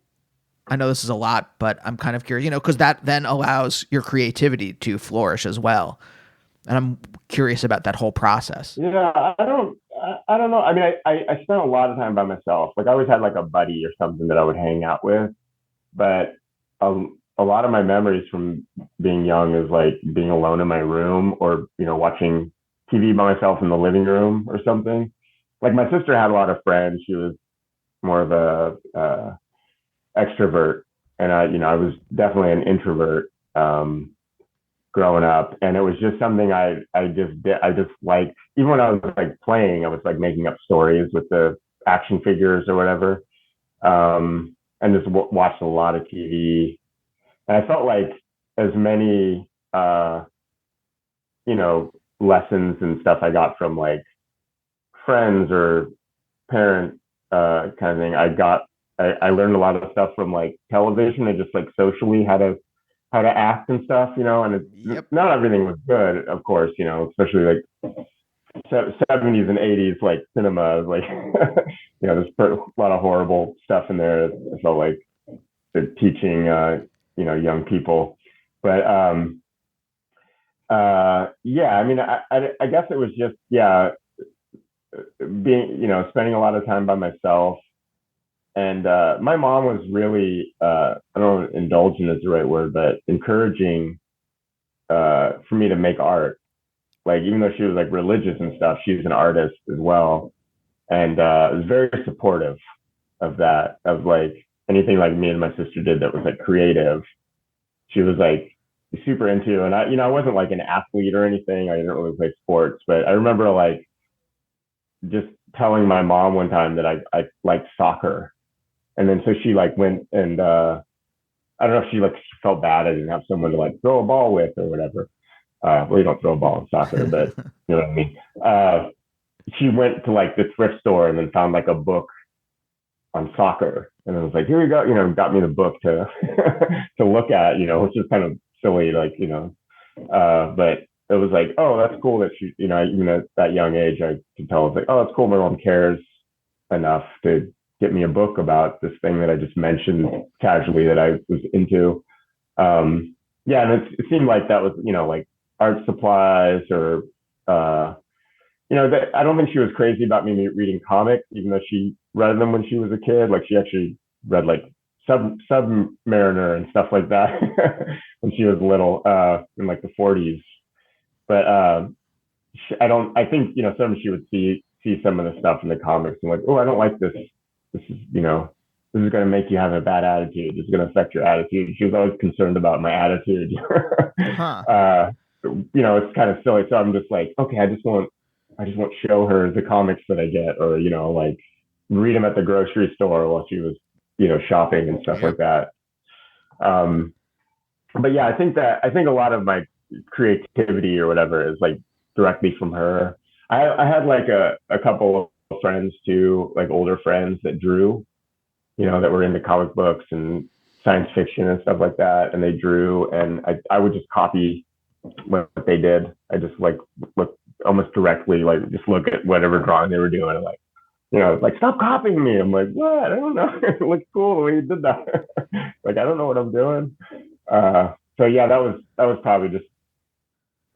I know this is a lot, but I'm kind of curious, because that then allows your creativity to flourish as well. And I'm curious about that whole process. Yeah, I don't know. I mean, I spent a lot of time by myself. Like I always had like a buddy or something that I would hang out with. But a lot of my memories from being young is like being alone in my room, or, watching TV by myself in the living room or something. Like my sister had a lot of friends. She was more of a extrovert, and I was definitely an introvert. Growing up, and it was just something I just did. I just like, even when I was like playing, I was like making up stories with the action figures or whatever, and just watched a lot of TV. And I felt like as many lessons and stuff I got from like friends or parent kind of thing, I learned a lot of stuff from like television, and just like socially how to how to act and stuff, and Yep. not everything was good, of course, especially like 70s and 80s, like cinema, like, there's a lot of horrible stuff in there. I felt like they're teaching, young people. But yeah, I mean, I guess it was just, yeah, being, spending a lot of time by myself. And my mom was really, I don't know, indulgent is the right word, but encouraging for me to make art. Like, even though she was like religious and stuff, she's an artist as well. And was very supportive of that, of like anything like me and my sister did that was like creative. She was like super into, and I wasn't like an athlete or anything. I didn't really play sports, but I remember like just telling my mom one time that I liked soccer. And then so she like went and I don't know if she like felt bad I didn't have someone to like throw a ball with or whatever. Well, you don't throw a ball in soccer, but you know what I mean. She went to like the thrift store and then found like a book on soccer, and I was like, here we go, got me the book to to look at, which is kind of silly, like, but it was like, oh, that's cool that she, even at that young age, I could tell, I was like, oh, that's cool, my mom cares enough to get me a book about this thing that I just mentioned casually that I was into. Yeah, and it seemed like that was, like art supplies or, I don't think she was crazy about me reading comics, even though she read them when she was a kid. Like, she actually read like Submariner and stuff like that when she was little, in like the 40s. But I think, some she would see some of the stuff in the comics and like, oh, I don't like this. This is, this is going to make you have a bad attitude. This is going to affect your attitude. She was always concerned about my attitude. Huh. It's kind of silly. So I'm just like, okay, I just won't show her the comics that I get, or, like read them at the grocery store while she was, shopping and stuff like that. But yeah, I think a lot of my creativity or whatever is like directly from her. I had like a couple of friends too, like older friends that drew, that were into comic books and science fiction and stuff like that. And they drew, and I would just copy what they did. I just like look almost directly, like just look at whatever drawing they were doing and like, like, stop copying me. I'm like, what? I don't know. It looks cool the way you did that. Like, I don't know what I'm doing. So yeah, that was probably just,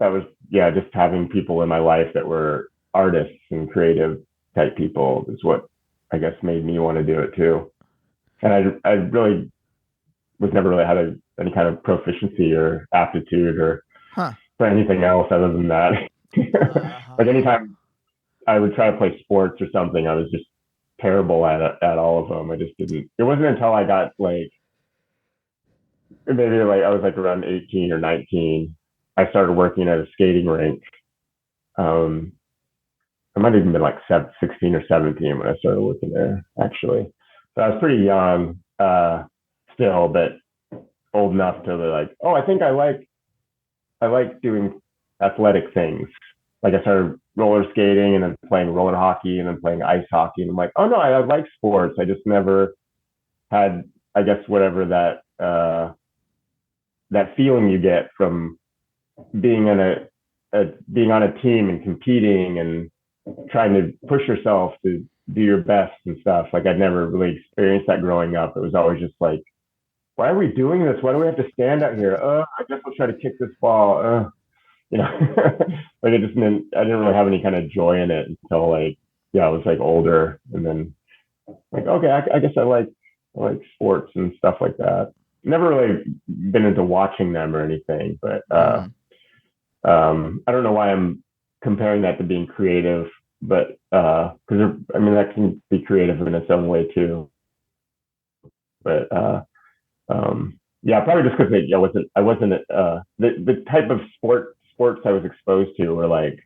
just having people in my life that were artists and creative type people is what I guess made me want to do it too. And I really was never really had any kind of proficiency or aptitude or for anything else other than that. Like, anytime I would try to play sports or something, I was just terrible at all of them. I just didn't. It wasn't until I got like maybe like I was like around 18 or 19, I started working at a skating rink. I might have even been like 16 or 17 when I started working there, actually. So I was pretty young still, but old enough to be like, oh, I think I like doing athletic things. Like, I started roller skating and then playing roller hockey and then playing ice hockey. And I'm like, oh no, I like sports. I just never had, I guess, whatever that feeling you get from being on a team and competing and trying to push yourself to do your best and stuff. Like, I'd never really experienced that growing up. It was always just like, why are we doing this? Why do we have to stand out here? I guess I'll try to kick this ball. Like, I didn't really have any kind of joy in it until like, yeah, I was like older, and then like, okay, I guess I like sports and stuff like that. Never really been into watching them or anything, but I don't know why I'm comparing that to being creative, but because I mean, that can be creative in its own way too. But yeah, probably just because I wasn't the type of sports I was exposed to were like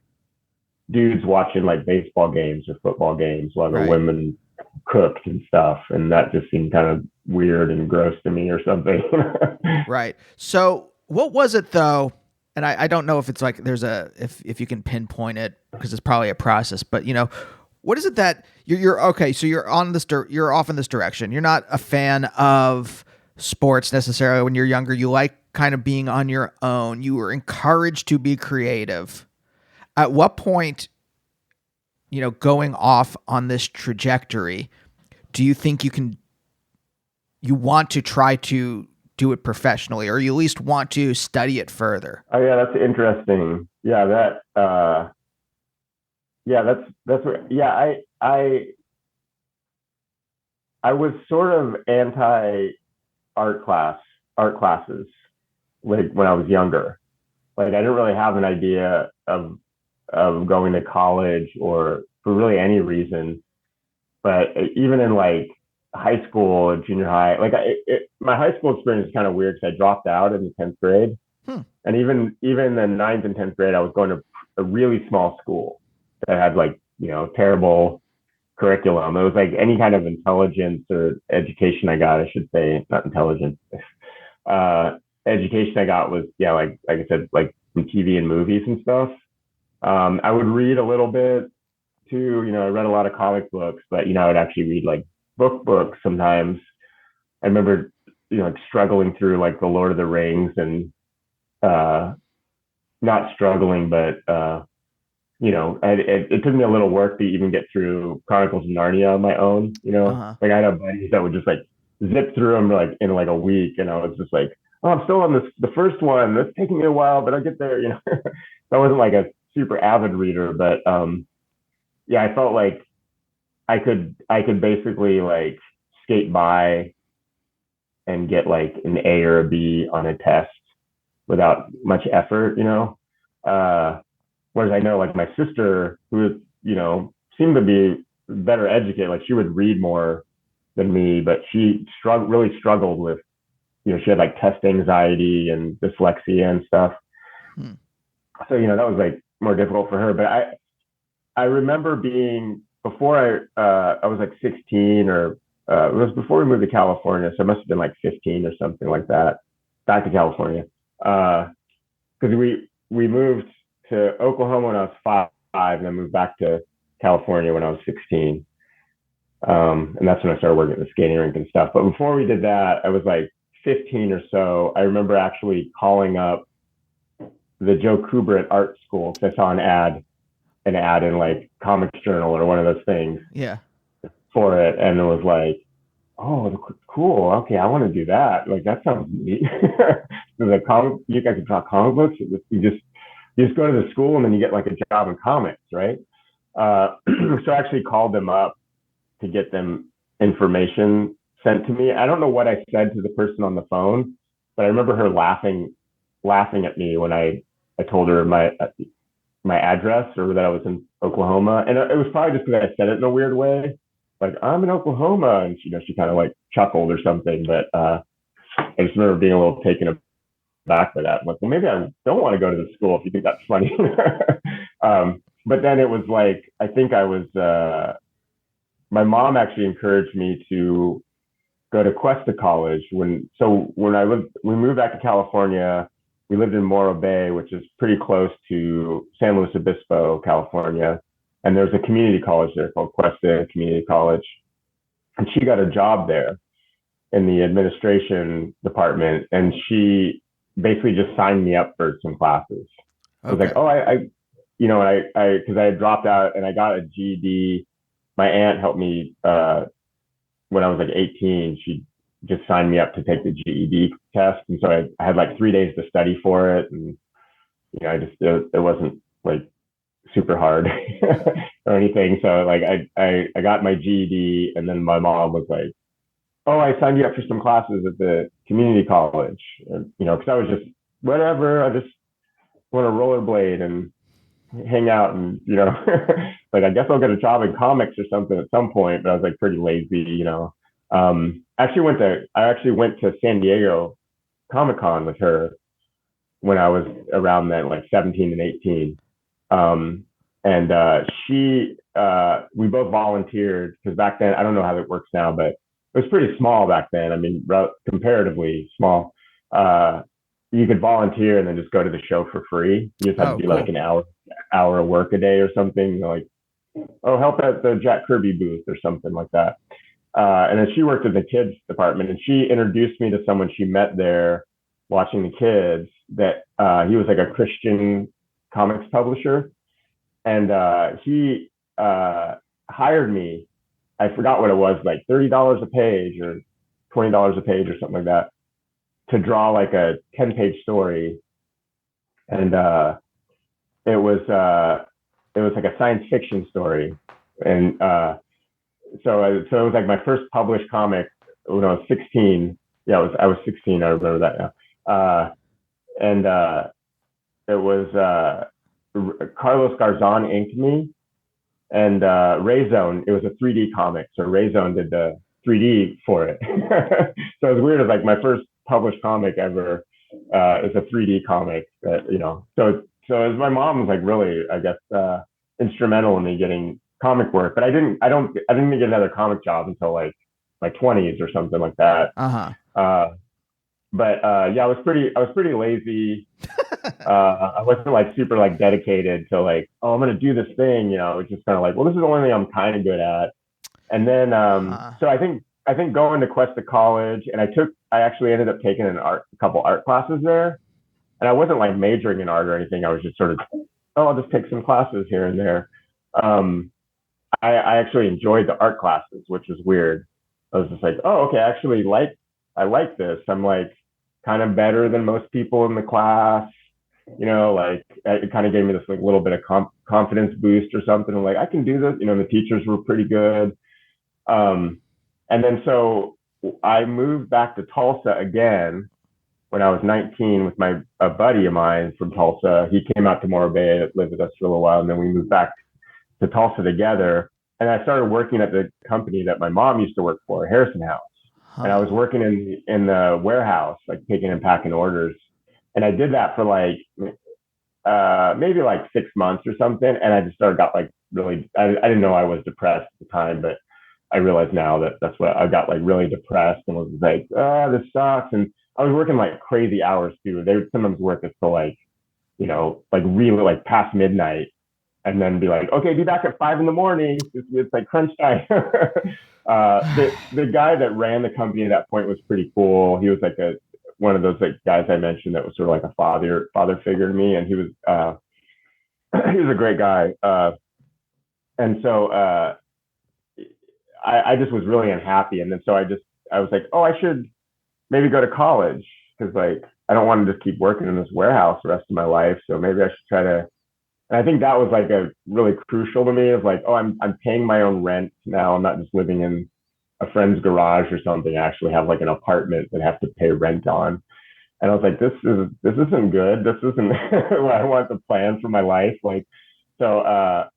dudes watching like baseball games or football games while the women cooked and stuff, and that just seemed kind of weird and gross to me or something. Right. So what was it though? And I don't know if it's like there's if you can pinpoint it, because it's probably a process, but what is it that you're okay? So you're off in this direction. You're not a fan of sports necessarily when you're younger. You like kind of being on your own. You were encouraged to be creative. At what point, going off on this trajectory, do you think you want to try to do it professionally, or you at least want to study it further? Oh yeah, that's interesting. Yeah, that's what, yeah, I was sort of anti art classes, like when I was younger. Like I didn't really have an idea of going to college or for really any reason. But even in like high school, junior high, like my high school experience is kind of weird because I dropped out in the 10th grade. And even the ninth and 10th grade, I was going to a really small school that had like, terrible curriculum. It was like any kind of intelligence or education I got, I should say, not intelligence. Education I got was, yeah, like I said, like from TV and movies and stuff. I would read a little bit too. I read a lot of comic books, but I would actually read like books sometimes. I remember, like struggling through like the Lord of the Rings and not struggling, but it took me a little work to even get through Chronicles of Narnia on my own. Like I had buddies that would just like zip through them like in like a week, and I was just like, oh, I'm still on the first one. That's taking me a while, but I get there. I wasn't like a super avid reader, but yeah, I felt like I could basically like skate by and get like an A or a B on a test without much effort. Whereas I know like my sister, who seemed to be better educated, like she would read more than me, but she really struggled with, she had like test anxiety and dyslexia and stuff. So that was like more difficult for her. But I remember being before I was like 16 or it was before we moved to California, so it must have been like 15 or something like that, back to California, because we moved to Oklahoma when I was 5, and then moved back to California when I was 16. And that's when I started working at the skating rink and stuff. But before we did that, I was like 15 or so. I remember actually calling up the Joe Kubert art school because I saw an ad in like Comics Journal or one of those things. Yeah. For it, and it was like, oh, cool. Okay, I want to do that. Like that sounds neat. So you guys can draw comic books. You just go to the school and then you get like a job in comics, right? So I actually called them up to get them information sent to me. I don't know what I said to the person on the phone, but I remember her laughing at me when I told her my address or that I was in Oklahoma. And it was probably just because I said it in a weird way. Like, I'm in Oklahoma. And she kind of like chuckled or something. But I just remember being a little taken aback by that. I'm like, well, maybe I don't want to go to the school if you think that's funny. But then it was like, I think I was, my mom actually encouraged me to go to Cuesta College. We moved back to California, we lived in Morro Bay, which is pretty close to San Luis Obispo, California. And there's a community college there called Cuesta Community College. And she got a job there in the administration department. And she basically just signed me up for some classes. Okay. I was like, oh, because I had dropped out and I got a GED. My aunt helped me when I was like 18. She just signed me up to take the GED test. And so I had like 3 days to study for it. And, it wasn't like super hard or anything. So like I got my GED, and then my mom was like, oh, I signed you up for some classes at the community college, because I was just whatever. I just want to rollerblade and hang out and, like, I guess I'll get a job in comics or something at some point, but I was like pretty lazy, I actually went to San Diego Comic-Con with her when I was around then, like 17 and 18. We both volunteered because back then, I don't know how it works now, but it was pretty small back then. I mean, comparatively small. You could volunteer and then just go to the show for free. You just had to do like an hour of work a day or something, like, help at the Jack Kirby booth or something like that. And then she worked in the kids department, and she introduced me to someone she met there watching the kids that he was like a Christian comics publisher, and he hired me. I forgot what it was, like $30 a page or $20 a page or something like that, to draw like a 10-page story, and it was like a science fiction story, and so it was like my first published comic when I was 16. Yeah, I was 16. I remember that now. And it was Carlos Garzon inked me, and Rayzone. It was a 3D comic, so Rayzone did the 3D for it. So it was weird. It's like my first published comic ever is a 3D comic. That, you know, so as my mom was like really, I guess, instrumental in me getting comic work, but I didn't get another comic job until like my 20s or something like that. But yeah, I was pretty lazy. I wasn't like super like dedicated to like, oh, I'm gonna do this thing, you know. It's just kind of like, well, this is the only thing I'm kind of good at. And then so I think going to Cuesta College, and I actually ended up taking a couple art classes there, and I wasn't like majoring in art or anything. I was just sort of, oh, I'll just take some classes here and there. I actually enjoyed the art classes, which was weird. I was just like, oh, okay, I like this. I'm like kind of better than most people in the class. You know, like it kind of gave me this like little bit of confidence boost or something. I'm like, I can do this. You know, the teachers were pretty good. And then so I moved back to Tulsa again when I was 19 with a buddy of mine from Tulsa. He came out to Morro Bay, lived with us for a little while, and then we moved back to Tulsa together. And I started working at the company that my mom used to work for, Harrison House. And I was working in the warehouse, like picking and packing orders. And I did that for like maybe like 6 months or something. And I just got like really, I didn't know I was depressed at the time, but I realize now that that's what I got, like really depressed and was like, oh, this sucks. And I was working like crazy hours too. They would sometimes work until like, you know, like really like past midnight, and then be like, okay, be back at 5 a.m. It's like crunch time. The guy that ran the company at that point was pretty cool. He was like one of those like guys I mentioned that was sort of like a father figure to me, and he was he was a great guy. And so I just was really unhappy, and then so I was like, oh, I should maybe go to college, because like I don't want to just keep working in this warehouse the rest of my life. So maybe I should try to. And I think that was like a really crucial to me, of like, oh, I'm paying my own rent now. I'm not just living in a friend's garage or something. I actually have like an apartment that I have to pay rent on. And I was like, this isn't good. This isn't what I want to plan for my life. Like, so I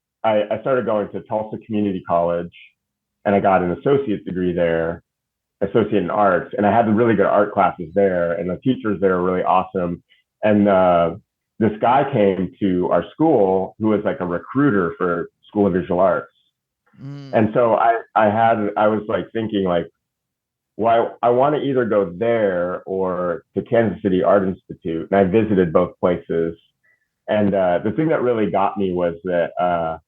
started going to Tulsa Community College, and I got an associate's degree there, associate in arts. And I had the really good art classes there, and the teachers there were really awesome. And this guy came to our school who was like a recruiter for School of Visual Arts. And so I was like thinking like, well, I want to either go there or to Kansas City Art Institute. And I visited both places. And the thing that really got me was that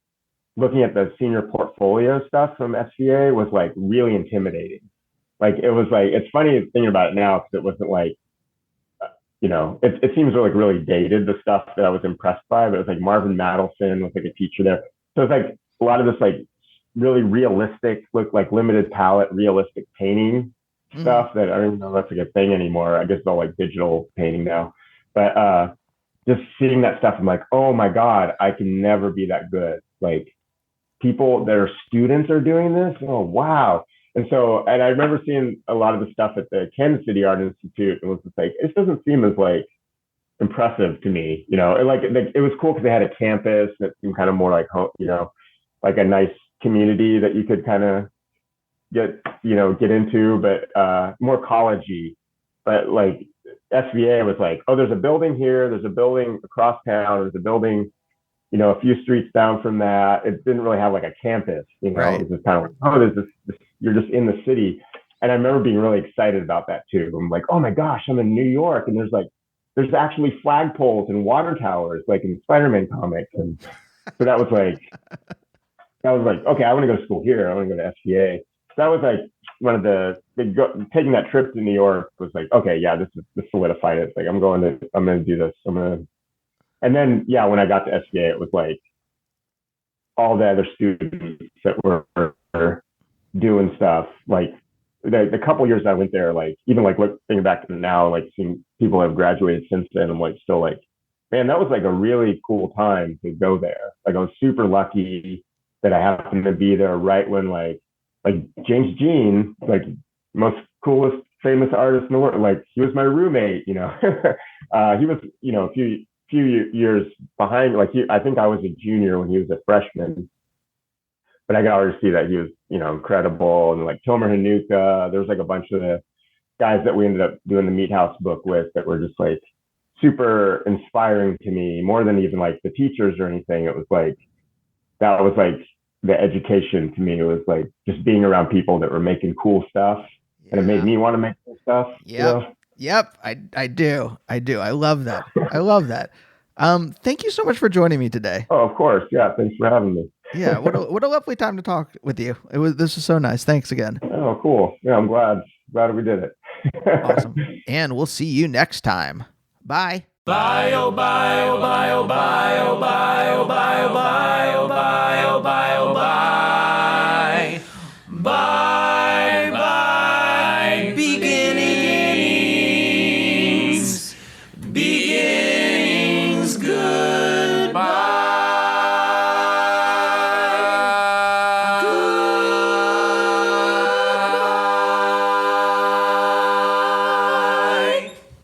looking at the senior portfolio stuff from SVA was like really intimidating. Like it was like, it's funny thinking about it now, because it wasn't like, you know, it seems like really dated, the stuff that I was impressed by, but it was like Marvin Madelson was like a teacher there. So it's like a lot of this like really realistic, look like limited palette, realistic painting stuff that I don't even know if that's like a thing anymore. I guess it's all like digital painting now. But just seeing that stuff, I'm like, oh my God, I can never be that good. Like people that are students are doing this. Oh, wow. And I remember seeing a lot of the stuff at the Kansas City Art Institute, and was just like, it doesn't seem as like impressive to me, you know. It was cool because they had a campus that seemed kind of more like home, you know, like a nice community that you could kind of get into, but more collegey. But like SVA was like, oh, there's a building here, there's a building across town, there's a building, you know, a few streets down from that. It didn't really have like a campus, you know. Right. It was just kind of like, oh, there's this, you're just in the city. And I remember being really excited about that too. I'm like, oh my gosh, I'm in New York, and there's actually flagpoles and water towers like in Spider-Man comics. And so I was like, okay, I want to go to school here. I want to go to SVA. So that was like taking that trip to New York was like, okay, yeah, this solidified it. It's like I'm going to do this. And then yeah, when I got to SBA, it was like all the other students that were doing stuff. Like the couple years I went there, like even like thinking back to now, like seeing people have graduated since then, I'm like still like, man, that was like a really cool time to go there. Like I was super lucky that I happened to be there right when like James Jean, like most coolest famous artist in the world, like he was my roommate, you know. He was, you know, a few years behind. Like I think I was a junior when he was a freshman, but I could already see that he was, you know, incredible. And like Tomer Hanuka, there was like a bunch of the guys that we ended up doing the Meat House book with that were just like super inspiring to me, more than even like the teachers or anything. It was like, that was like the education to me. It was like just being around people that were making cool stuff, and it made me want to make cool stuff. Yep. You know? Yep. I do. I love that. I love that. Thank you so much for joining me today. Oh, of course. Yeah. Thanks for having me. Yeah. What a lovely time to talk with you. This was so nice. Thanks again. Oh, cool. Yeah. I'm glad we did it. Awesome. And we'll see you next time. Bye. Bye, oh, bye, oh, bye, oh, bye, oh, bye, oh, bye, oh, bye, oh, bye, oh, bye, oh, bye.